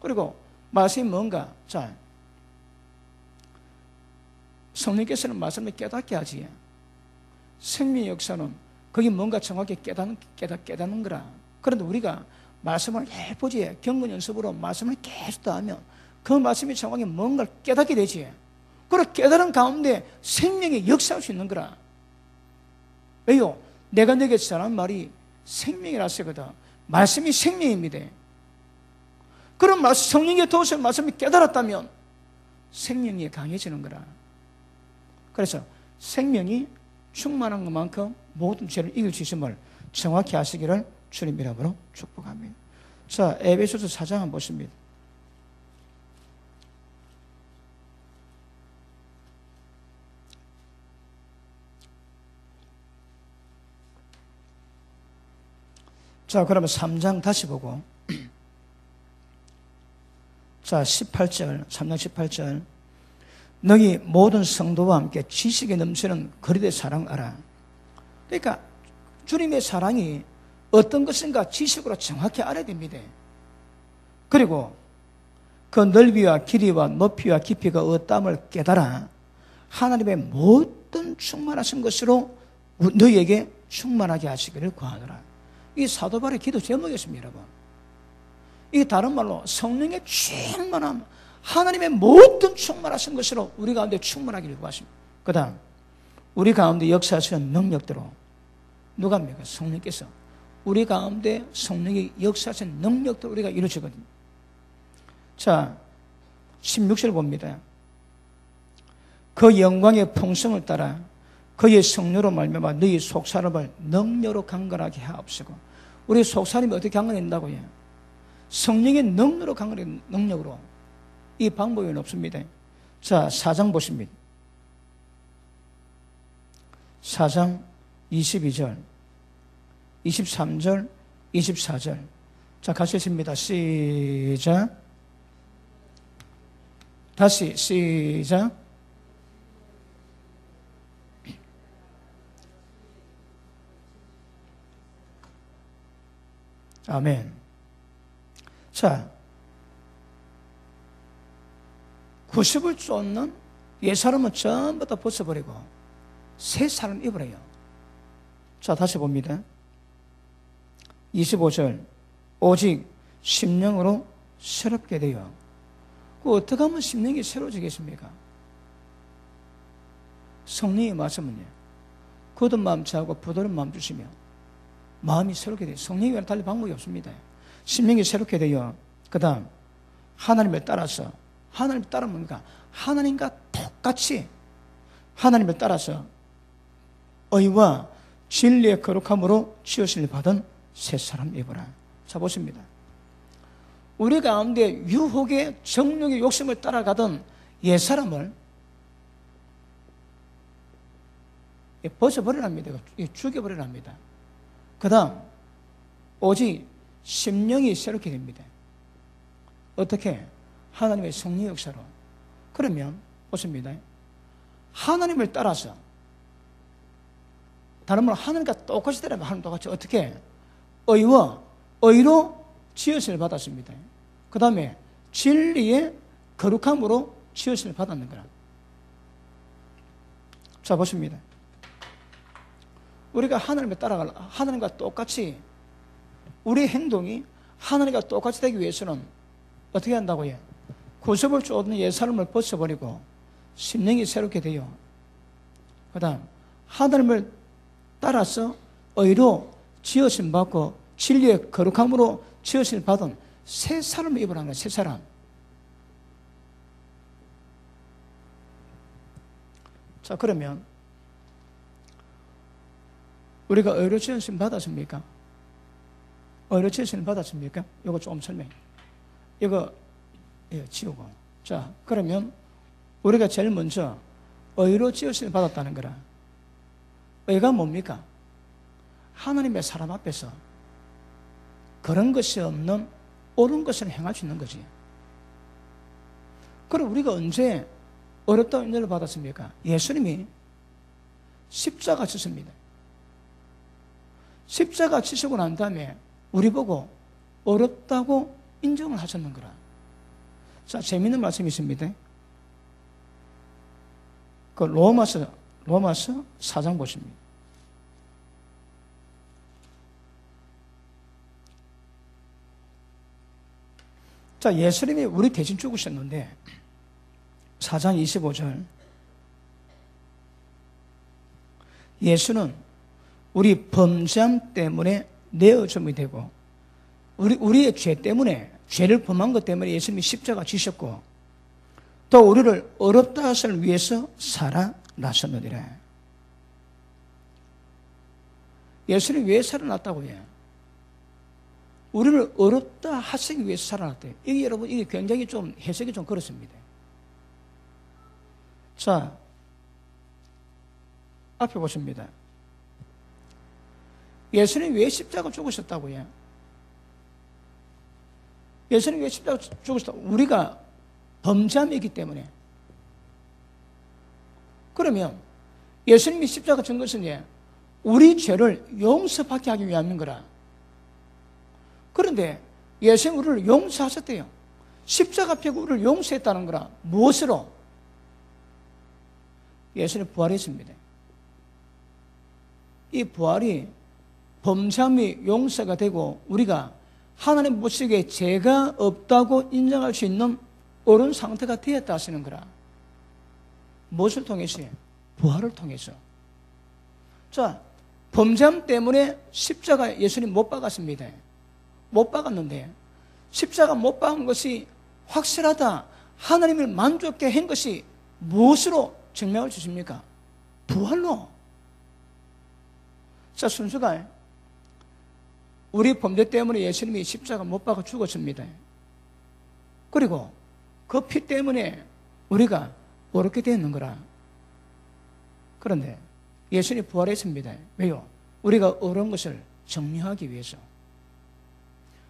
그리고 말씀이 뭔가, 자, 성령께서는 말씀을 깨닫게 하지. 생명의 역사는 거기 뭔가 정확히 깨닫는 거라. 그런데 우리가 말씀을 해보지, 경건 연습으로 말씀을 계속 하면 그 말씀이 정확히 뭔가를 깨닫게 되지. 그리고 깨달은 가운데 생명이 역사할 수 있는 거라. 왜요? 내가 내게 전한 말이 생명이라 쓰거든. 말씀이 생명입니다. 그럼 성령의 도우신 말씀이 깨달았다면 생명이 강해지는 거라. 그래서 생명이 충만한 것만큼 모든 죄를 이길 수 있음을 정확히 아시기를 주님 이름으로 축복합니다. 자, 에베소서 4장 한번 보십니다. 자, 그러면 3장 다시 보고. 자, 18절, 3장 18절. 너희 모든 성도와 함께 지식에 넘치는 그리스도의 사랑 알아. 그러니까 주님의 사랑이 어떤 것인가 지식으로 정확히 알아야 됩니다. 그리고 그 넓이와 길이와 높이와 깊이가 어떠함을 깨달아 하나님의 모든 충만하신 것으로 너희에게 충만하게 하시기를 구하노라. 이 사도 바울의 기도 제목이었습니다, 여러분. 이게 다른 말로 성령의 충만함, 하나님의 모든 충만하신 것으로 우리 가운데 충만하기를 구하십니다. 그 다음 우리 가운데 역사하시는 능력대로 누가 합니까? 성령께서 우리 가운데 성령이 역사하시는 능력대로 우리가 이루어지거든요. 자, 16절 봅니다. 그 영광의 풍성을 따라 그의 성령으로 말미암아 너희 속사람을 능력으로 강건하게 하옵시고. 우리 속사람이 어떻게 강건해진다고요? 성령의 능력으로 강건해, 능력으로. 이 방법은 없습니다. 자, 4장 보십니다. 4장 22절, 23절, 24절. 자, 같이 읽습니다. 시작. 다시 시작. 아멘. 자, 90을 쫓는 옛사람은 전부 다 벗어버리고 새 사람 입으래요. 자, 다시 봅니다. 25절. 오직 심령으로 새롭게 되어. 어떻게 하면 심령이 새로워지겠습니까? 성령의 말씀은요, 굳은 마음 자하고 부드러운 마음 주시며 마음이 새롭게 돼요. 성령이 외에는 달리 방법이 없습니다. 심령이 새롭게 되어. 그 다음 하나님을 따라서. 하나님을 따라 뭡니까? 하나님과 똑같이 하나님을 따라서 의와 진리의 거룩함으로 지으심을 받은 새 사람 입으라. 자, 보십니다. 우리 가운데 유혹의 정욕의 욕심을 따라가던 옛사람을 벗어버리랍니다. 죽여버리랍니다. 그 다음 오직 심령이 새롭게 됩니다. 어떻게? 하나님의 성령 역사로. 그러면 보십니다. 하나님을 따라서, 다른 말로 하나님과 똑같이 되라면 하나님 똑같이 어떻게? 의로 지으심을 받았습니다. 그 다음에 진리의 거룩함으로 지으심을 받았는 거라. 자, 보십니다. 우리가 하나님을 따라갈, 하나님과 똑같이 우리의 행동이 하나님과 똑같이 되기 위해서는 어떻게 한다고요? 구습을 쫓는 옛사람을 벗어버리고 심령이 새롭게 되어. 그 다음 하나님을 따라서 의로 지으심 받고 진리의 거룩함으로 지으심 받은 새 사람을 입으라는 거예요. 새 사람. 자, 그러면 우리가 의로 지으심 받았습니까? 의로 지으심 받았습니까? 이거 조금 설명해. 이거 지우고. 자, 그러면 우리가 제일 먼저 의로 지으심을 받았다는 거라. 의가 뭡니까? 하나님의 사람 앞에서 그런 것이 없는 옳은 것을 행할 수 있는 거지. 그럼 우리가 언제 어렵다고 인정을 받았습니까? 예수님이 십자가 지습니다. 십자가 지시고 난 다음에 우리 보고 어렵다고 인정을 하셨는 거라. 자, 재미있는 말씀이 있습니다. 그 로마서 4장 보십니다. 자, 예수님이 우리 대신 죽으셨는데 4장 25절. 예수는 우리 범죄함 때문에 내어줌이 되고 우리의 죄 때문에, 죄를 범한 것 때문에 예수님이 십자가 지셨고 또 우리를 어렵다 하시를 위해서 살아나셨느니라. 예수님이 왜 살아났다고 해요? 우리를 어렵다 하시기 위해서 살아났대요. 이게 여러분, 이게 굉장히 좀 해석이 좀 그렇습니다. 자, 앞에 보십니다. 예수님이 왜 십자가 죽으셨다고요? 예수님이 왜 십자가 죽으셨다고? 우리가 범죄함이기 때문에. 그러면 예수님이 십자가 진 것은 우리 죄를 용서받게 하기 위함인 거라. 그런데 예수님 우리를 용서하셨대요. 십자가 펴고 우리를 용서했다는 거라. 무엇으로? 예수님 부활했습니다. 이 부활이 범죄함이 용서가 되고 우리가 하나님 보시기에 죄가 없다고 인정할 수 있는 옳은 상태가 되었다 하시는 거라. 무엇을 통해서? 부활을 통해서. 자, 범죄함 때문에 십자가 예수님 못 박았습니다. 못 박았는데 십자가 못 박은 것이 확실하다, 하나님을 만족케 한 것이 무엇으로 증명을 주십니까? 부활로. 자, 순수가 우리 범죄 때문에 예수님이 십자가 못 박아 죽었습니다. 그리고 그 피 때문에 우리가 옳게 되었는 거라. 그런데 예수님이 부활했습니다. 왜요? 우리가 옳은 것을 정리하기 위해서.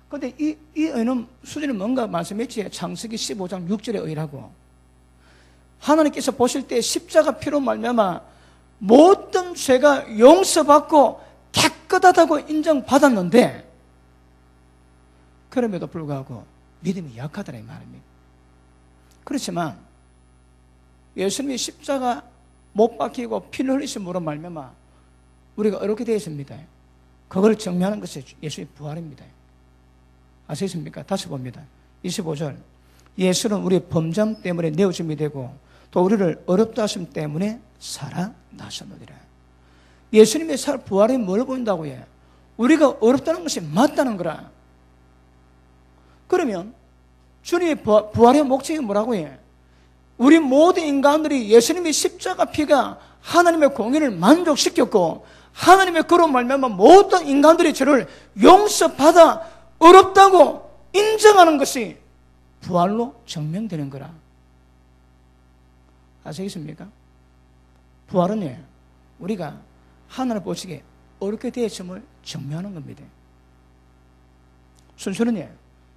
그런데 이 의는 수준이 뭔가 말씀했지? 창세기 15장 6절의 의라고. 하나님께서 보실 때 십자가 피로 말미암아 모든 죄가 용서받고 깨끗하다고 인정받았는데 그럼에도 불구하고 믿음이 약하더라 이 말입니다. 그렇지만 예수님이 십자가 못 박히고 피를 흘리심으로 말미암아 우리가 어렵게 되어 있습니다. 그걸 정리하는 것이 예수의 부활입니다. 아시겠습니까? 다시 봅니다. 25절. 예수는 우리 범죄 때문에 내어짐이 되고 또 우리를 어렵다 하심 때문에 살아나셨느니라. 예수님의 부활이 뭘 보인다고 해? 우리가 어렵다는 것이 맞다는 거라. 그러면 주님의 부활의 목적이 뭐라고 해? 우리 모든 인간들이 예수님의 십자가 피가 하나님의 공의를 만족시켰고 하나님의 그로 말미암아 모든 인간들의 죄를 용서받아 어렵다고 인정하는 것이 부활로 증명되는 거라. 아시겠습니까? 부활은 우리가 하나님 보시기에 어렵게 되었음을 증명하는 겁니다. 순서는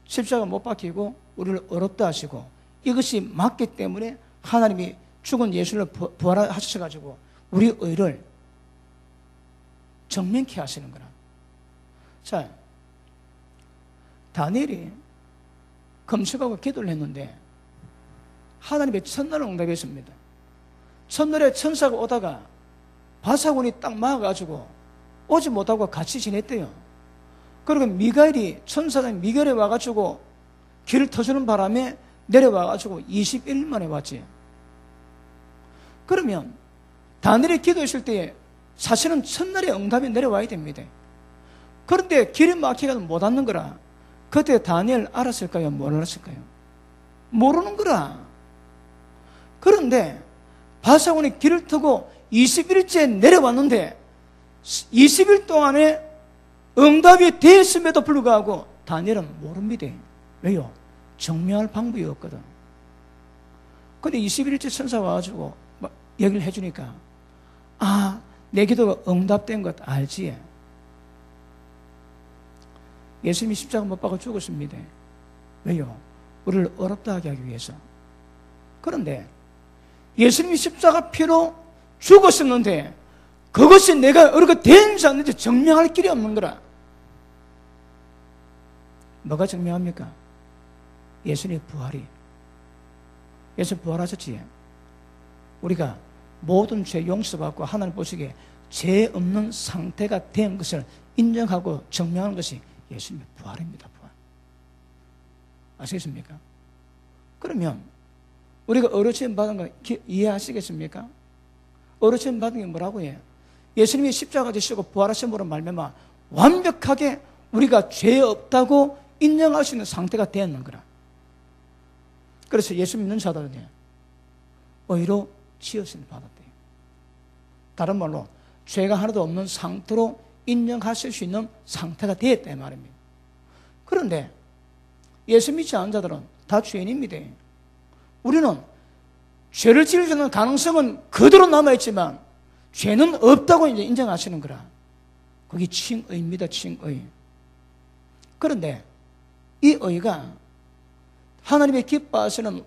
십자가 못 박히고 우리를 어렵다 하시고 이것이 맞기 때문에 하나님이 죽은 예수를 부활하셔가지고 우리 의를 정명케 하시는 거라. 자, 다니엘이 금식하고 기도를 했는데 하나님의 첫날을 응답했습니다. 첫날에 천사가 오다가 바사군이 딱 막아가지고 오지 못하고 같이 지냈대요. 그리고 미가엘이 천사장 미가엘이 와가지고 길을 터주는 바람에 내려와가지고 21일 만에 왔지. 그러면 다니엘이 기도했을 때 사실은 첫날에 응답이 내려와야 됩니다. 그런데 길이 막히가 못 왔는 거라. 그때 다니엘 알았을까요? 몰랐을까요? 모르는 거라. 그런데 바사군이 길을 터고 20일째 내려왔는데 20일 동안에 응답이 됐음에도 불구하고 다니엘은 모릅니다. 왜요? 증명할 방법이 없거든. 근데 21일째 천사 와가지고 얘기를 해주니까 아, 내 기도가 응답된 것 알지? 예수님이 십자가 못 박아 죽었습니다. 왜요? 우리를 어렵다 하게 하기 위해서. 그런데 예수님이 십자가 피로 죽었었는데 그것이 내가 어렵게 된지 않는지 증명할 길이 없는 거라. 뭐가 증명합니까? 예수님의 부활이. 예수님 부활하셨지. 우리가 모든 죄 용서받고 하나님 보시기에 죄 없는 상태가 된 것을 인정하고 증명하는 것이 예수님의 부활입니다. 부활. 아시겠습니까? 그러면 우리가 어르신 받은 거 이해하시겠습니까? 어르신 받은 게 뭐라고 해요? 예수님이 십자가 지시고 부활하심으로 말미암아 완벽하게 우리가 죄 없다고 인정할 수 있는 상태가 되었는 거라. 그래서 예수 믿는 자들은 의로 지으심을 받았대요. 다른 말로 죄가 하나도 없는 상태로 인정하실 수 있는 상태가 되었다 이 말입니다. 그런데 예수 믿지 않은 자들은 다 죄인입니다. 우리는 죄를 지을 수 있는 가능성은 그대로 남아있지만 죄는 없다고 이제 인정하시는 거라. 그게 칭의입니다. 칭의. 그런데 이 의가 하나님의 기뻐하시는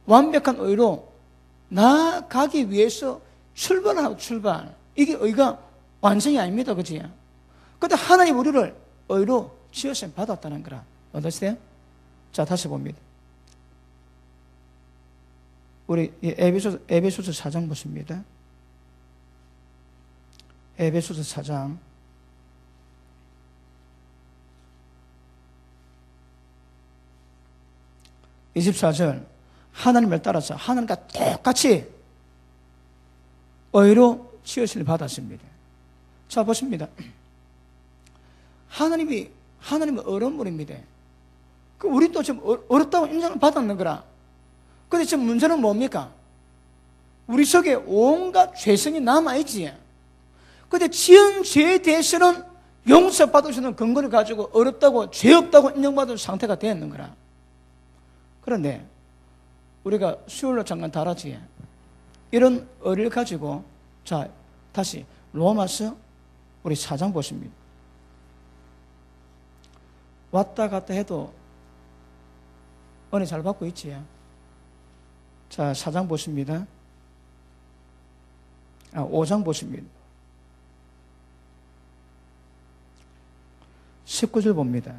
완벽한 의로 나아가기 위해서 출발. 이게 의가 완성이 아닙니다. 그지? 근데 하나님 우리를 의로 지으심 받았다는 거라. 어떠세요? 자, 다시 봅니다. 우리 에베소서 4장 보십니다. 에베소서 4장 24절 하나님을 따라서 하나님과 똑같이 의로 지으심을 받았습니다. 자, 보십니다. 하나님은 어려운 분입니다. 우리도 지금 어렵다고 인정을 받았는 거라. 근데 지금 문제는 뭡니까? 우리 속에 온갖 죄성이 남아있지. 근데 지은 죄에 대해서는 용서받을 수 있는 근거를 가지고 어렵다고, 죄 없다고 인정받은 상태가 되었는 거라. 그런데 우리가 수요일로 잠깐 다뤘지. 이런 의를 가지고, 자, 다시 로마서 우리 4장 보십니다. 왔다 갔다 해도 은혜 잘 받고 있지. 자, 4장 보십니다. 5장 보십니다. 19절 봅니다.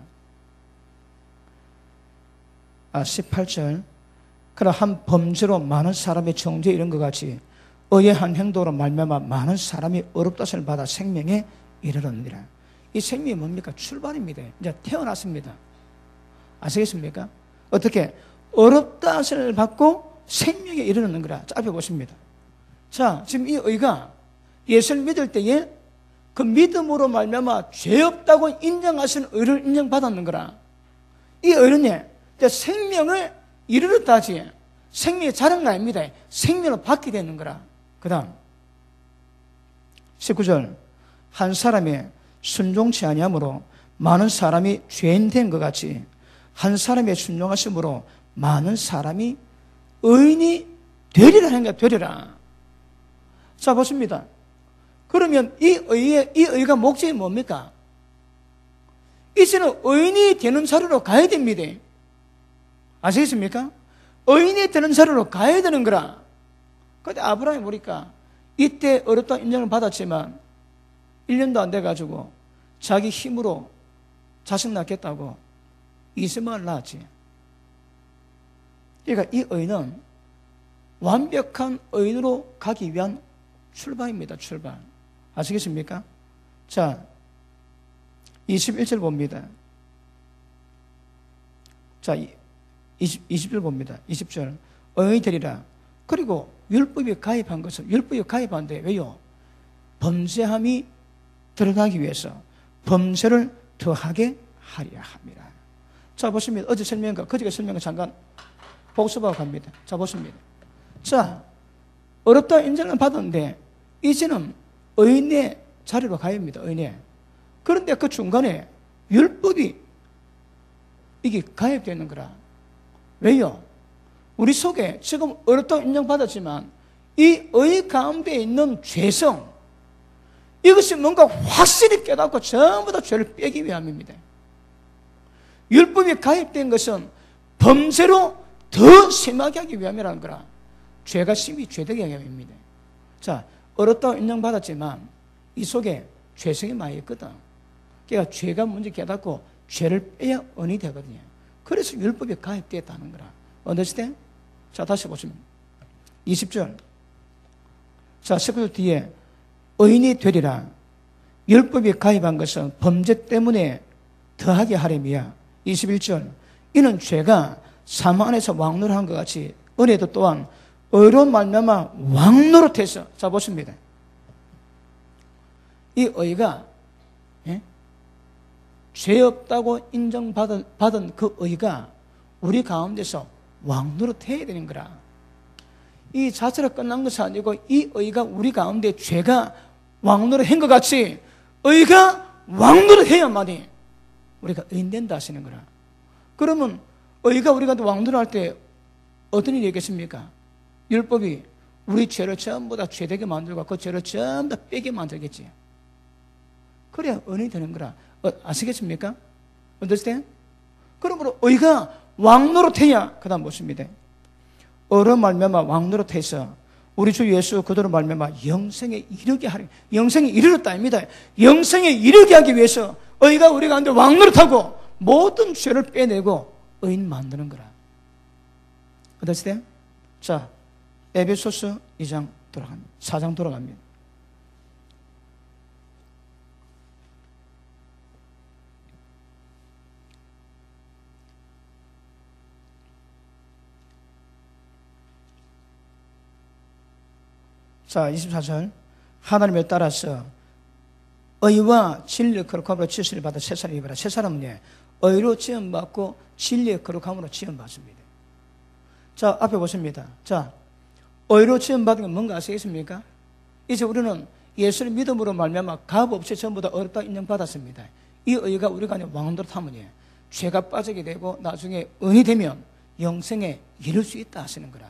18절. 그러나 한 범죄로 많은 사람의 정죄에 이른 것 같이 의의 한 행동으로 말미암아 많은 사람이 어렵다 하심을 받아 생명에 이르렀느니라. 이 생명이 뭡니까? 출발입니다. 이제 태어났습니다. 아시겠습니까? 어떻게? 어렵다 하심을 받고 생명에 이르는 거라. 자, 앞에 보십니다. 자, 지금 이 의가 예수를 믿을 때에 그 믿음으로 말미암아 죄 없다고 인정하신 의를 인정받았는 거라. 이 의는 생명을 이르렀다 하지. 생명이 자른 거 아닙니다. 생명을 받게 되는 거라. 그 다음 19절. 한 사람이 순종치 아니함으로 많은 사람이 죄인 된 것 같이 한 사람의 순종하심으로 많은 사람이 의인이 되리라 하는 거야. 되리라. 자, 보십니다. 그러면 이 의가 목적이 뭡니까? 이제는 의인이 되는 자리로 가야 됩니다. 아시겠습니까? 의인이 되는 자리로 가야 되는 거라. 그런데 아브라함이 보니까 이때 어렵다 인정을 받았지만 1년도 안 돼가지고 자기 힘으로 자식 낳겠다고 이스마엘 낳았지. 그러니까 이 의는 완벽한 의인으로 가기 위한 출발입니다. 출발. 아시겠습니까? 자, 21절 봅니다. 자, 20절 봅니다. 20절. 의인이 되리라. 그리고 율법이 가입한 것은 율법이 가입한데 왜요? 범죄함이 드러나기 위해서 범죄를 더하게 하리라 합니다. 자, 보십니다. 어제 설명과 그저께 설명을 잠깐 복습하고 갑니다. 자, 보십니다. 자, 어렵다 인정을 받았는데 이제는 의인의 자리로 가야 합니다. 의인의. 그런데 그 중간에 율법이 이게 가입되는 거라. 왜요? 우리 속에 지금 어렵다고 인정받았지만 이 의 가운데 있는 죄성, 이것이 뭔가 확실히 깨닫고 전부 다 죄를 빼기 위함입니다. 율법이 가입된 것은 범죄로 더 심하게 하기 위함이라는 거라. 죄가 심히 죄되게 하기 위함입니다. 자, 어렵다고 인정받았지만 이 속에 죄성이 많이 있거든. 그러니까 죄가 먼저 깨닫고 죄를 빼야 은이 되거든요. 그래서 율법이 가입되었다는 거라. 언더스탠? 자, 다시 보시면 20절. 자, 19절 뒤에 의인이 되리라. 율법이 가입한 것은 범죄 때문에 더하게 하려미야. 21절. 이는 죄가 사망 안에서 왕노릇한 것 같이 은혜도 또한 의로운 말미암아 왕노릇해서. 자, 보십니다. 이 의가 죄 없다고 인정받은 그 의가 우리 가운데서 왕노릇해야 되는 거라. 이 자체로 끝난 것이 아니고 이 의가 우리 가운데 죄가 왕노릇한 것 같이 의가 왕노릇해야만이 우리가 의인된다 하시는 거라. 그러면 의가 우리가 왕노를 할 때 어떤 일이 있겠습니까? 율법이 우리 죄를 전부 다 죄되게 만들고 그 죄를 전부 다 빼게 만들겠지. 그래야 의인이 되는 거라. 아시겠습니까? understand? 그러므로 의가 왕노릇해야 그 다음 무엇입니다? 어로 말미암아 왕노릇해서 우리 주 예수 그대로 말미암아 영생에 이르게 하리. 영생에 이르렀다 아닙니다. 영생에 이르게 하기 위해서 의가 우리 가운데 왕노릇하고 모든 죄를 빼내고 의인 만드는 거라. understand? 자, 에베소서 2장 돌아갑니다. 4장 돌아갑니다. 자, 24절. 하나님에 따라서 의와 진리의 거룩함으로 지으심을 받아 새 사람을 입어라. 새 사람은 의로 지음받고 진리의 거룩함으로 지음받습니다. 자, 앞에 보십니다. 자, 의로 지음받은 건 뭔가 아시겠습니까? 이제 우리는 예수를 믿음으로 말미암아 값 없이 전부 다 의롭다 인정받았습니다. 이 의가 우리가 아닌 왕노릇하면 죄가 빠지게 되고 나중에 의인이 되면 영생에 이를 수 있다 하시는 거라.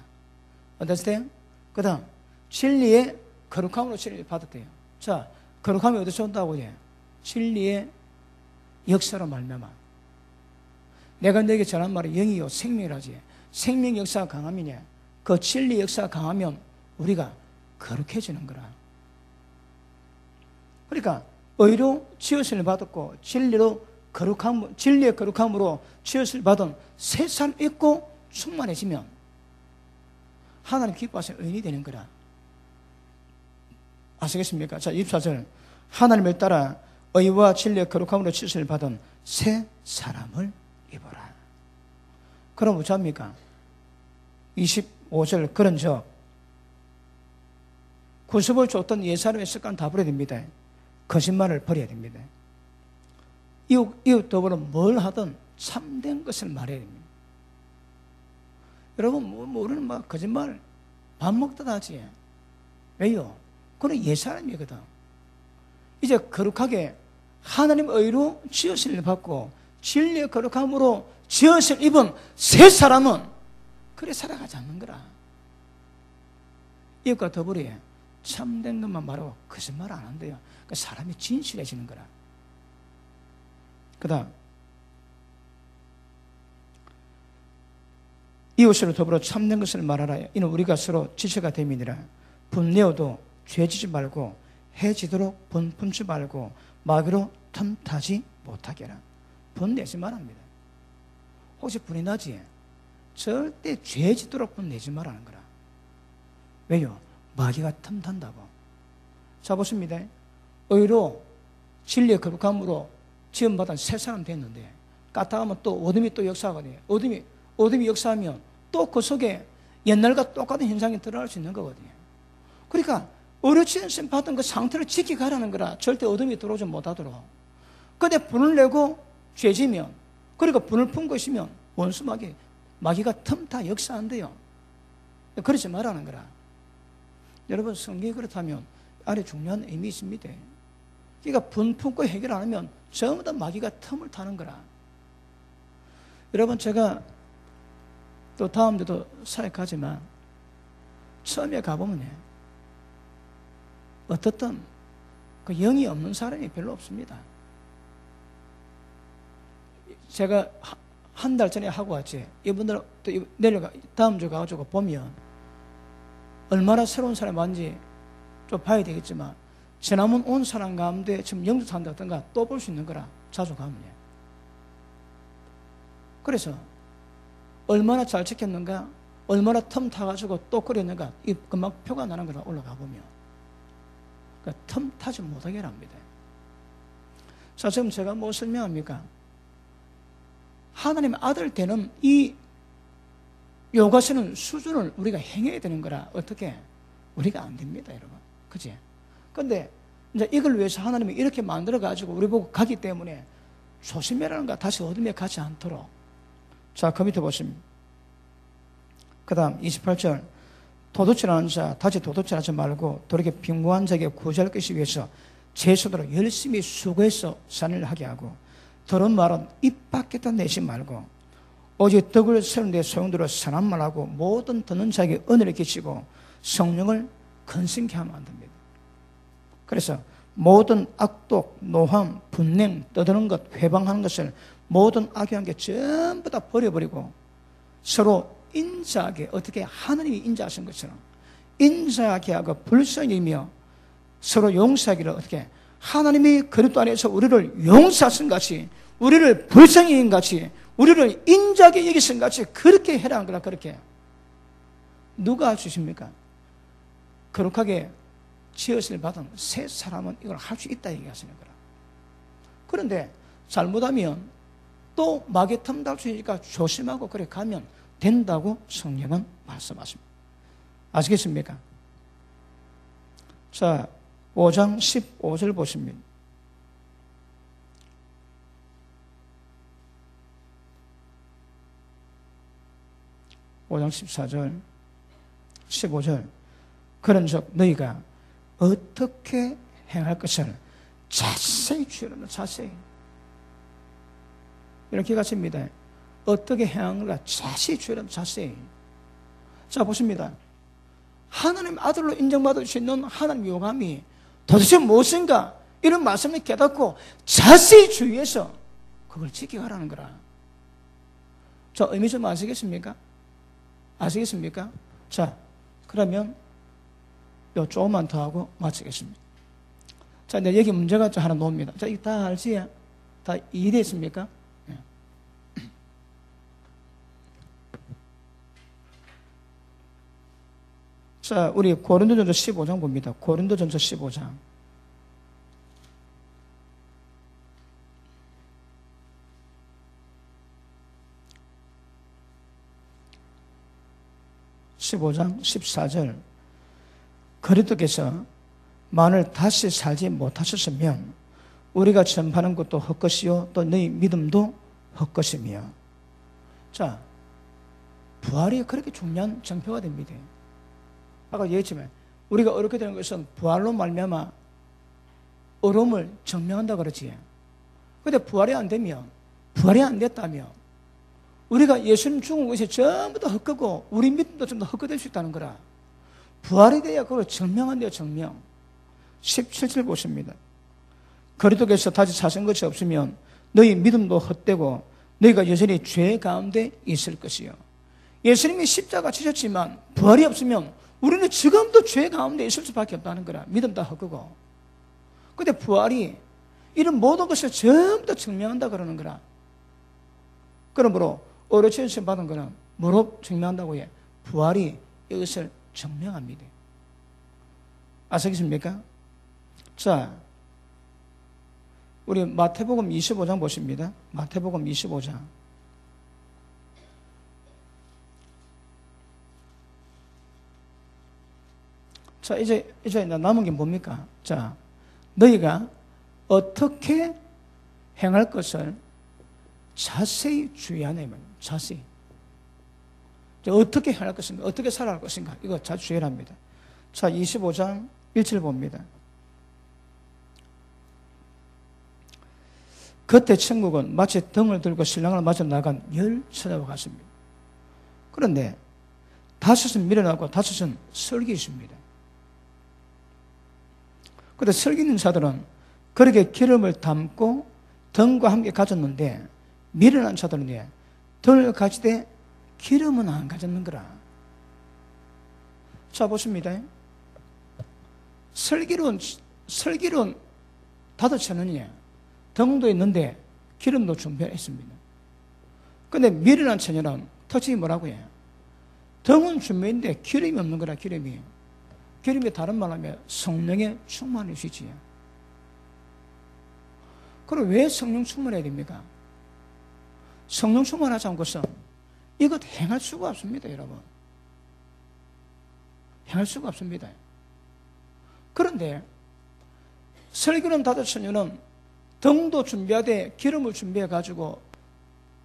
understand? 그 다음 진리의 거룩함으로 진리를 받았대요. 자, 거룩함이 어디서 온다고 해? 진리의 역사로 말미암아. 내가 너에게 전한 말은 영이요 생명이라지. 생명 역사가 강하면 그 진리 역사가 강하면 우리가 거룩해지는 거라. 그러니까 의로 지으심을 받았고 진리의 거룩함으로 지으심을 받은 새 삶 있고 충만해지면 하나님 기뻐하시는 의인이 되는 거라. 아시겠습니까? 자, 24절. 하나님을 따라 의와 진리의 거룩함으로 지으심을 받은 새 사람을 입어라. 그럼 어찌합니까? 25절. 그런즉 구습을 줬던 옛사람의 습관 다 버려야 됩니다. 거짓말을 버려야 됩니다. 이웃 더불어 뭘 하든 참된 것을 말해야 됩니다. 여러분, 우리는 막 거짓말 밥 먹다 하지. 왜요? 그건 옛사람이거든. 이제 거룩하게 하나님 의로 지으심을 받고 진리의 거룩함으로 지으심을 입은 새 사람은 그래 살아가지 않는 거라. 이웃과 더불어 참된 것만 말하고 거짓말 안 한대요. 그러니까 사람이 진실해지는 거라. 그 다음 이웃으로 더불어 참된 것을 말하라. 이는 우리가 서로 지체가 됨이니라. 분내어도 죄지지 말고 해지도록 분품지 말고 마귀로 틈타지 못하게 하라. 분내지 말합니다. 혹시 분이 나지? 절대 죄지도록 분내지 말라는 거라. 왜요? 마귀가 틈탄다고. 자, 보십니다. 의로 진리의 거룩함으로 지음받은 새 사람 됐는데 까딱하면 또 어둠이 또 역사하거든요. 어둠이 역사하면 또 그 속에 옛날과 똑같은 현상이 드러날 수 있는 거거든요. 그러니까 의로 지으심 받은 그 상태를 지켜가라는 거라. 절대 어둠이 들어오지 못하도록. 근데 분을 내고 죄지면, 그러니까 분을 푼 것이면 원수 마귀가 틈타 역사한대요. 그러지 말라는 거라. 여러분, 성경이 그렇다면 안에 중요한 의미 있습니다. 그러니까 분 품고 해결 안 하면 전부 다 마귀가 틈을 타는 거라. 여러분, 제가 또 다음 데도 사역하지만 처음에 가보면 어떻든 그 영이 없는 사람이 별로 없습니다. 제가 한 달 전에 하고 왔지. 이분들 또 내려가 다음 주 가가지고 보면 얼마나 새로운 사람이 많은지 좀 봐야 되겠지만 지난번 온 사람 가운데 지금 영접 한다든가 또 볼 수 있는 거라. 자주 가면. 그래서 얼마나 잘 지켰는가, 얼마나 틈 타가지고 또 그랬는가, 이 금방 표가 나는 거라. 올라가 보면 그러니까 틈 타지 못하게 합니다. 자, 지금 제가 뭐 설명합니까? 하나님의 아들 되는 이 요구하시는 수준을 우리가 행해야 되는 거라. 어떻게? 우리가 안 됩니다, 여러분. 그치? 근데 이제 이걸 위해서 하나님이 이렇게 만들어가지고 우리 보고 가기 때문에 조심해라는 거, 다시 어둠에 가지 않도록. 자, 그 밑에 보시면. 그 다음 28절. 도둑질하는 자, 다시 도둑질하지 말고 도리게 빈곤한 자에게 구제할 것이 위해서 제 손으로 열심히 수고해서 산을 하게 하고 더러운 말은 입 밖에다 내지 말고 오직 덕을 세우는 데 소용돌여 선한 말하고 모든 듣는 자에게 은혜를 끼치고 성령을 근심케 하면 안 됩니다. 그래서 모든 악독, 노함, 분냉, 떠드는 것, 회방하는 것을 모든 악한 게 전부 다 버려버리고 서로 인자하게, 어떻게 하느님이 인자하신 것처럼 인자하게 하고 불쌍히며 서로 용서하기를, 어떻게 하나님이 그리스도 안에서 우리를 용서하신 같이, 우리를 불쌍히 여긴 같이, 우리를 인자하게 여기신 같이 그렇게 해라는 거라. 그렇게 누가 주십니까? 거룩하게 지으심을 받은 새 사람은 이걸 할 수 있다 얘기하시는 거라. 그런데 잘못하면 또 마귀 틈달 수 있으니까 조심하고 그래 가면 된다고 성경은 말씀하십니다. 아시겠습니까? 자, 5장 15절 보십니다. (5장 14절) 15절 그런즉 너희가 어떻게 행할 것을 자세히 주의하라. 자세히 이렇게 가십니다. 어떻게 행하는가 자세히 주의하라. 자세히. 자, 보십니다. 하나님 아들로 인정받을 수 있는 하나님 요감이 도대체 무엇인가 이런 말씀을 깨닫고 자세히 주의해서 그걸 지켜가라는 거라. 자, 의미 좀 아시겠습니까? 아시겠습니까? 자, 그러면 요 조금만 더 하고 마치겠습니다. 자, 이제 여기 문제가 하나 나옵니다. 자, 이거 다 알지? 다 이해됐습니까? 네. 자, 우리 고린도전서 15장 봅니다. 고린도전서 15장. (15장) 14절 그리스도께서 만일 다시 살지 못하셨으면 우리가 전파하는 것도 헛것이요 또 너희 믿음도 헛것이며. 자, 부활이 그렇게 중요한 정표가 됩니다. 아까 얘기했지만 우리가 어렵게 되는 것은 부활로 말미암아 어려움을 증명한다 그러지. 그런데 부활이 안 되면, 부활이 안 됐다면 우리가 예수님 죽은 것이 전부 다 헛거고 우리 믿음도 전부 다 헛거될 수 있다는 거라. 부활이 돼야 그걸 증명한대요. 증명. 17절 보십니다. 그리스도께서 다시 사신 것이 없으면 너희 믿음도 헛되고 너희가 여전히 죄 가운데 있을 것이요. 예수님이 십자가 지셨지만 부활이 없으면 우리는 지금도 죄 가운데 있을 수밖에 없다는 거라. 믿음 다 헛거고. 그런데 부활이 이런 모든 것을 전부 다 증명한다 그러는 거라. 그러므로 어려치신 받은 거는 뭐로 증명한다고 해? 부활이 이것을 증명합니다. 아시겠습니까? 자, 우리 마태복음 25장 보십니다. 마태복음 25장. 자, 이제 남은 게 뭡니까? 자, 너희가 어떻게 행할 것을 자세히 주의하네요. 자세히. 어떻게 행할 것인가? 어떻게 살아갈 것인가? 이거 잘 주의합니다. 자, 25장 1절 봅니다. 그때 천국은 마치 등을 들고 신랑을 맞아 나간 열 처자와 같습니다. 그런데 다섯은 밀어나고 다섯은 설기 있습니다. 그런데 설기 있는 자들은 그렇게 기름을 담고 등과 함께 가졌는데 밀어난 자들은 등을 가지되 기름은 안 가졌는 거라. 자, 보십니다. 설기론 다섯 처는 등도 있는데 기름도 준비했습니다. 그런데 밀어난 처녀는 특징이 뭐라고 해요? 등은 준비했는데 기름이 없는 거라. 기름이 다른 말로 하면 성령의 충만일 수 있지. 그럼 왜 성령 충만해야 됩니까? 성령 충만하지 않고서 이것 행할 수가 없습니다, 여러분. 행할 수가 없습니다. 그런데 설기름 다섯 처녀는 등도 준비하되 기름을 준비해가지고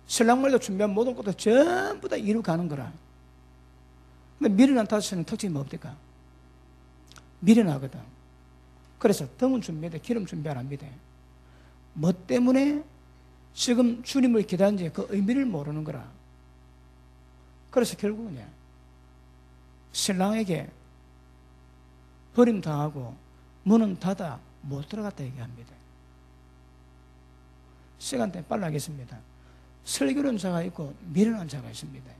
신랑말도 준비한 모든 것도 전부 다 이루어가는 거라. 근데 미련한 다섯 처녀는 특징이 뭡니까? 미련하거든. 그래서 등은 준비해야 돼. 기름 준비하랍니다. 뭐 때문에? 지금 주님을 기다리는지 그 의미를 모르는 거라. 그래서 결국은 신랑에게 버림당하고 문은 닫아 못 들어갔다 얘기합니다. 시간 때문에 빨리 하겠습니다. 슬기로운 자가 있고 미련한 자가 있습니다.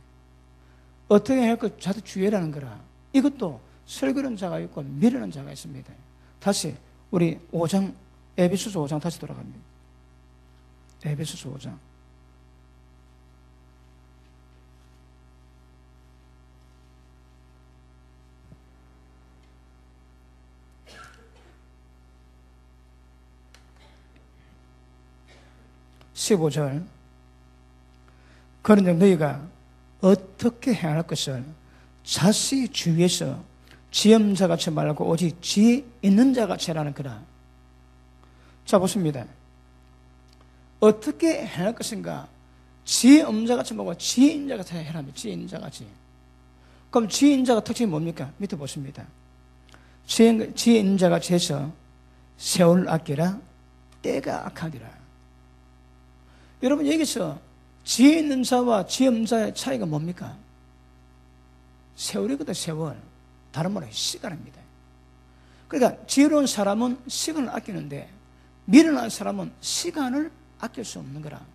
어떻게 할 것 자도 주의라는 거라. 이것도 슬기로운 자가 있고 미련한 자가 있습니다. 다시 우리 5장, 에베소서 5장 다시 돌아갑니다. 에베소서 5장. (15절) 그런즉 너희가 어떻게 해야 할 것을 자세히 주의해서 지엄자같이 말고 오직 지혜 있는 자같이 하라는 거라. 자, 보십니다. 어떻게 해야 할 것인가? 지혜 없는 자같이 말고 지혜 있는 자같이 해라면 지혜 있는 자같이. 그럼 지혜 있는 자가 특징이 뭡니까? 밑에 보십니다. 지혜 있는 자같이 해서 세월을 아끼라, 때가 악하니라. 여러분, 여기서 지혜 있는 자와 지혜 없는 자의 차이가 뭡니까? 세월이거든, 세월. 다른 말로 시간입니다. 그러니까 지혜로운 사람은 시간을 아끼는데 미련한 사람은 시간을 아낄 수 없는 거라.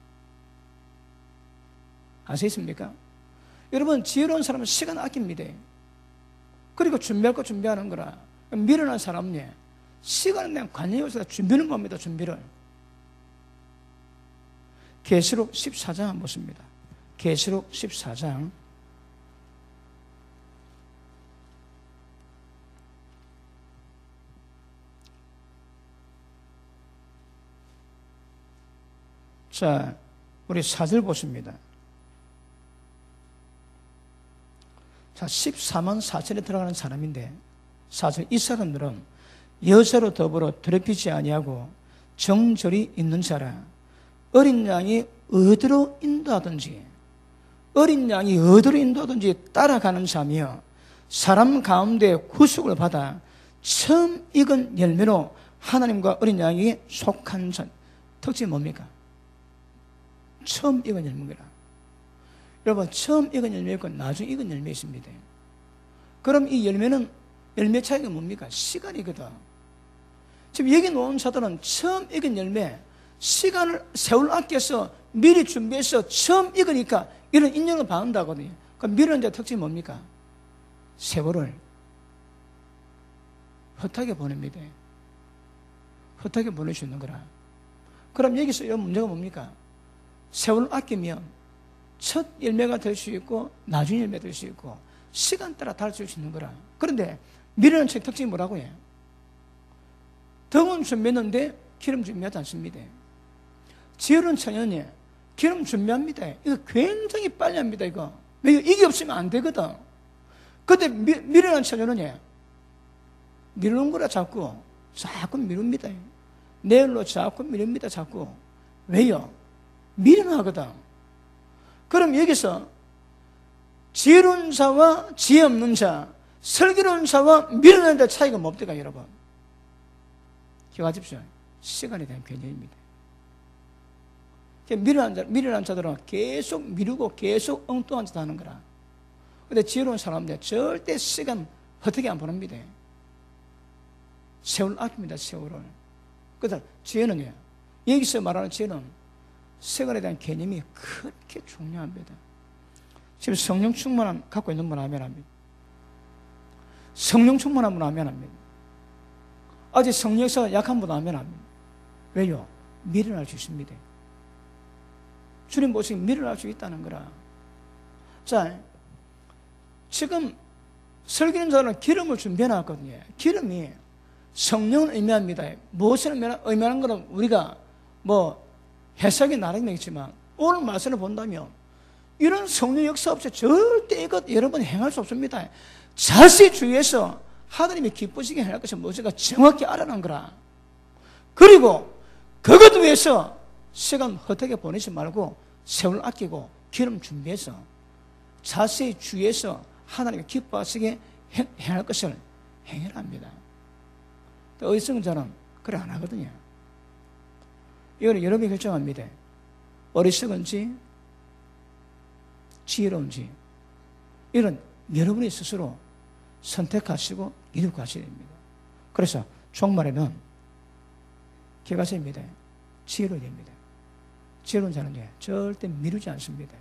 아시겠습니까? 여러분, 지혜로운 사람은 시간을 아낍니다. 그리고 준비할 거 준비하는 거라. 미련한 사람은 시간에 대한 관념이 없어서 준비는 겁니다, 준비를. 계시록 14장 한번 보십니다. 계시록 14장. 자, 우리 4절 보십니다. 자, 14만 4천에 들어가는 사람인데, 4절, 이 사람들은 여자로 더불어 더럽히지 아니하고 정절이 있는 자라. 어린 양이 어디로 인도하든지 따라가는 자며 사람 가운데 구속을 받아 처음 익은 열매로 하나님과 어린 양에게 속한 자. 특징이 뭡니까? 처음 익은 열매라. 여러분, 처음 익은 열매 있고 나중에 익은 열매 있습니다. 그럼 이 열매는 열매 차이가 뭡니까? 시간이거든. 지금 여기 놓은 자들은 처음 익은 열매, 시간을 세월 아껴서 미리 준비해서 처음 익으니까 이런 인연을 받는다거든요. 그럼 미련한 자의 특징이 뭡니까? 세월을 헛하게 보냅니다. 헛하게 보낼 수 있는 거라. 그럼 여기서 이 문제가 뭡니까? 세월을 아끼면 첫 열매가 될 수 있고 나중에 열매가 될 수 있고 시간 따라 달라질 수 있는 거라. 그런데 미련한 자의 특징이 뭐라고 해요? 덩은 준비했는데 기름 준비하지 않습니다. 지혜로운 처녀는 기름 준비합니다. 이거 굉장히 빨리 합니다. 이게 없으면 안 되거든. 근데 미련한 처녀는 미루는 거라 자꾸 미룹니다. 내일로 자꾸 미룹니다. 자꾸. 왜요? 미련하거든. 그럼 여기서 지혜로운 자와 지혜 없는 자, 슬기로운 자와 미련한 자의 차이가 뭡니까, 여러분? 기억하십시오. 시간에 대한 개념입니다. 미련한 자들은 계속 미루고 계속 엉뚱한 짓 하는 거라. 근데 지혜로운 사람들 절대 시간 어떻게 안 보냅니다. 세월 아낍니다, 세월을. 그래서 지혜는요, 여기서 말하는 지혜는 시간에 대한 개념이 그렇게 중요합니다. 지금 성령 충만함 갖고 있는 분 아멘 합니다. 성령 충만한 분 아멘 합니다. 아직 성령에서 약한 분 아멘 합니다. 왜요? 미련할 수 있습니다. 주님 보시기 미련할 수 있다는 거라. 자, 지금 설교는 자는 기름을 준비해놨거든요. 기름이 성령을 의미합니다. 무엇을 의미하는 거는 우리가 해석이 나름이겠지만 오늘 말씀을 본다면 이런 성령 역사 없이 절대 이것 여러분 행할 수 없습니다. 자세히 주의해서 하나님이 기쁘시게 행할 것이 무엇인가 정확히 알아낸 거라. 그리고 그것 위해서 시간 헛되게 보내지 말고 세월 아끼고 기름 준비해서 자세히 주의해서 하나님이 기뻐하시게 행할 것을 행해야 합니다. 어리석은 자는 그래 안 하거든요. 이거는 여러분이 결정합니다. 어리석은지 지혜로운지 이런 여러분이 스스로 선택하시고 이룩하셔야 됩니다. 그래서 종말에는 개가세입니다. 지혜로워야 됩니다. 지혜로운 자는 절대 미루지 않습니다.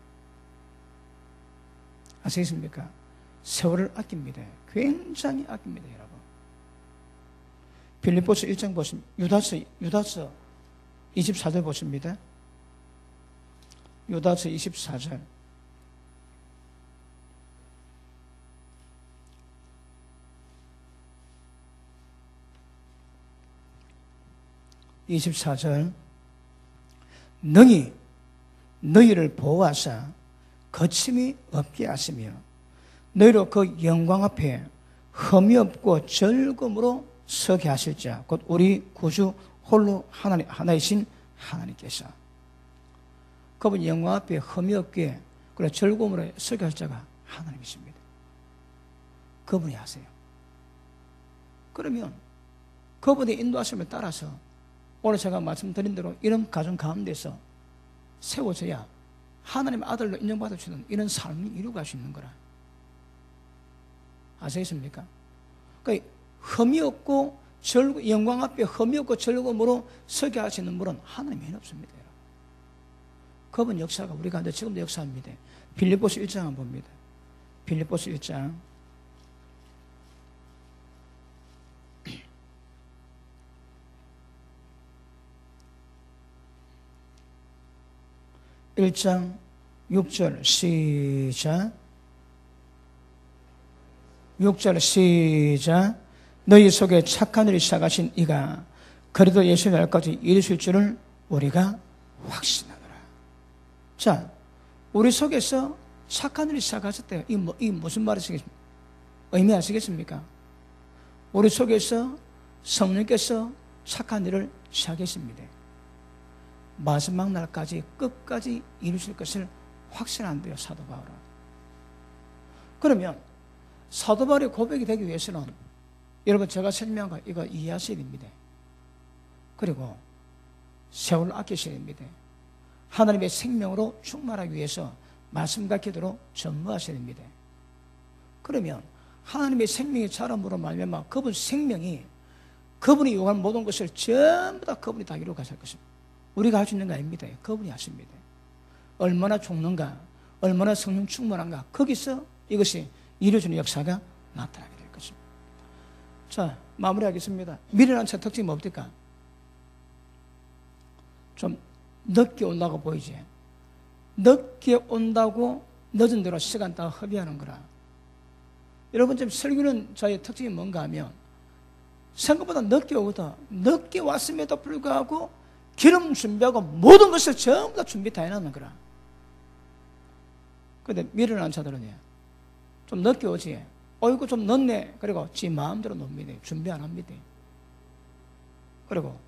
아시겠습니까? 세월을 아낍니다. 굉장히 아낍니다, 여러분. 빌립보서 1장 보시면 유다서 24절 보십니다. 유다서 24절. 능히 너희를 보호하사 거침이 없게 하시며 너희로 그 영광 앞에 흠이 없고 즐거움으로 서게 하실 자 곧 우리 구주 홀로 하나이신 하나님께서 그분 영광 앞에 흠이 없게 그래 즐거움으로 서게 할 자가 하나님이십니다. 그분이 하세요. 그러면 그분의 인도하심을 따라서 오늘 제가 말씀드린 대로 이런 가정 가운데서 세워져야 하나님 아들로 인정받을 수 있는 이런 삶을 이루어갈 수 있는 거라. 아시겠습니까? 그러니까 흠이 없고 영광 앞에 흠이 없고 즐거움으로 서게 하시는 분은 하나님이 없습니다. 그분 역사가 우리 가운데 지금도 역사합니다. 빌립보서 1장 한번 봅니다. 빌립보서 1장 1장 6절 시작. 6절 시작. 너희 속에 착한 일을 시작하신 이가 그래도 예수의 날까지 이르실 줄을 우리가 확신하노라. 자, 우리 속에서 착한 일을 시작하셨대요. 이 무슨 말이시겠습니까? 의미하시겠습니까? 우리 속에서 성령께서 착한 일을 시작했습니다. 마지막 날까지 끝까지 이루실 것을 확신한대요, 사도 바울은. 그러면 사도 바울의 고백이 되기 위해서는 여러분 제가 설명한 거 이거 이해하셔야 됩니다. 그리고 세월을 아끼셔야 됩니다. 하나님의 생명으로 충만하기 위해서 말씀과 기도로 전무하셔야 됩니다. 그러면 하나님의 생명의 자람으로 말미암아 그분 생명이 그분이 요구하는 모든 것을 전부 다 그분이 다 이루어 가실 것입니다. 우리가 할 수 있는 거 아닙니다. 그분이 하십니다. 얼마나 죽는가, 얼마나 성령 충만한가, 거기서 이것이 이루어지는 역사가 나타나게 될 것입니다. 자, 마무리하겠습니다. 미련한 차 특징이 뭡니까? 좀 늦게 온다고 보이지. 늦게 온다고 늦은 대로 시간 다 허비하는 거라. 여러분 지금 설교는 저의 특징이 뭔가 하면 생각보다 늦게 오거든. 늦게 왔음에도 불구하고 기름 준비하고 모든 것을 전부 다 준비 다 해놨는 거라. 그런데 미련한 자들은 좀 늦게 오지. 어이구 좀 늦네. 그리고 지 마음대로 놉니다. 준비 안 합니다. 그리고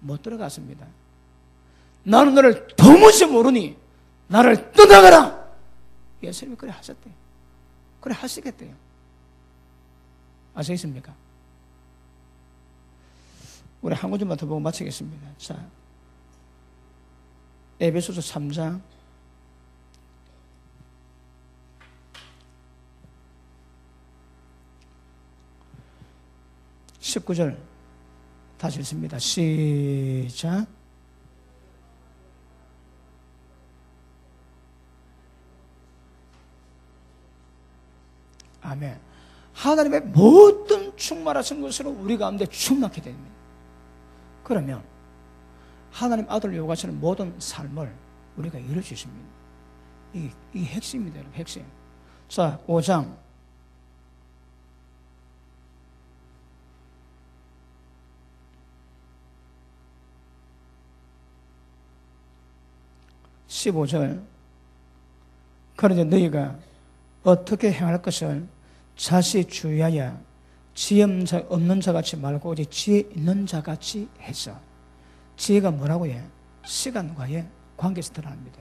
못 들어갔습니다. 나는 너를 도무지 모르니 나를 떠나가라. 예수님이 그래 하셨대요. 그래 하시겠대요. 아시겠습니까? 우리 한 구절만 더 보고 마치겠습니다. 자, 에베소서 3장 19절 다시 읽습니다. 시작. 아멘. 하나님의 모든 충만하신 것으로 우리 가운데 충만하게 됩니다. 그러면 하나님 아들을 요구하시는 모든 삶을 우리가 이룰 수 있습니다. 이 핵심입니다. 여러분, 핵심. 자, 5장 15절. 그런데 너희가 어떻게 행할 것을 자세히 주의하여 지혜 없는 자같이 말고 오직 지혜 있는 자같이 해서. 지혜가 뭐라고 해? 시간과의 관계에서 드러납니다.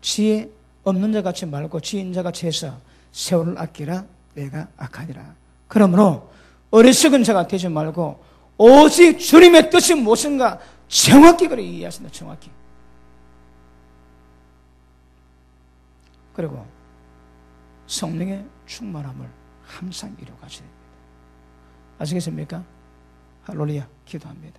지혜 없는 자같이 말고 지혜 있는 자같이 해서 세월을 아끼라. 내가 악하니라. 그러므로 어리석은 자가 되지 말고 오직 주님의 뜻이 무엇인가 정확히 그래 이해하신다. 정확히. 그리고 성령의 충만함을 항상 이루어가셔야 됩니다. 아시겠습니까? 할렐루야, 기도합니다.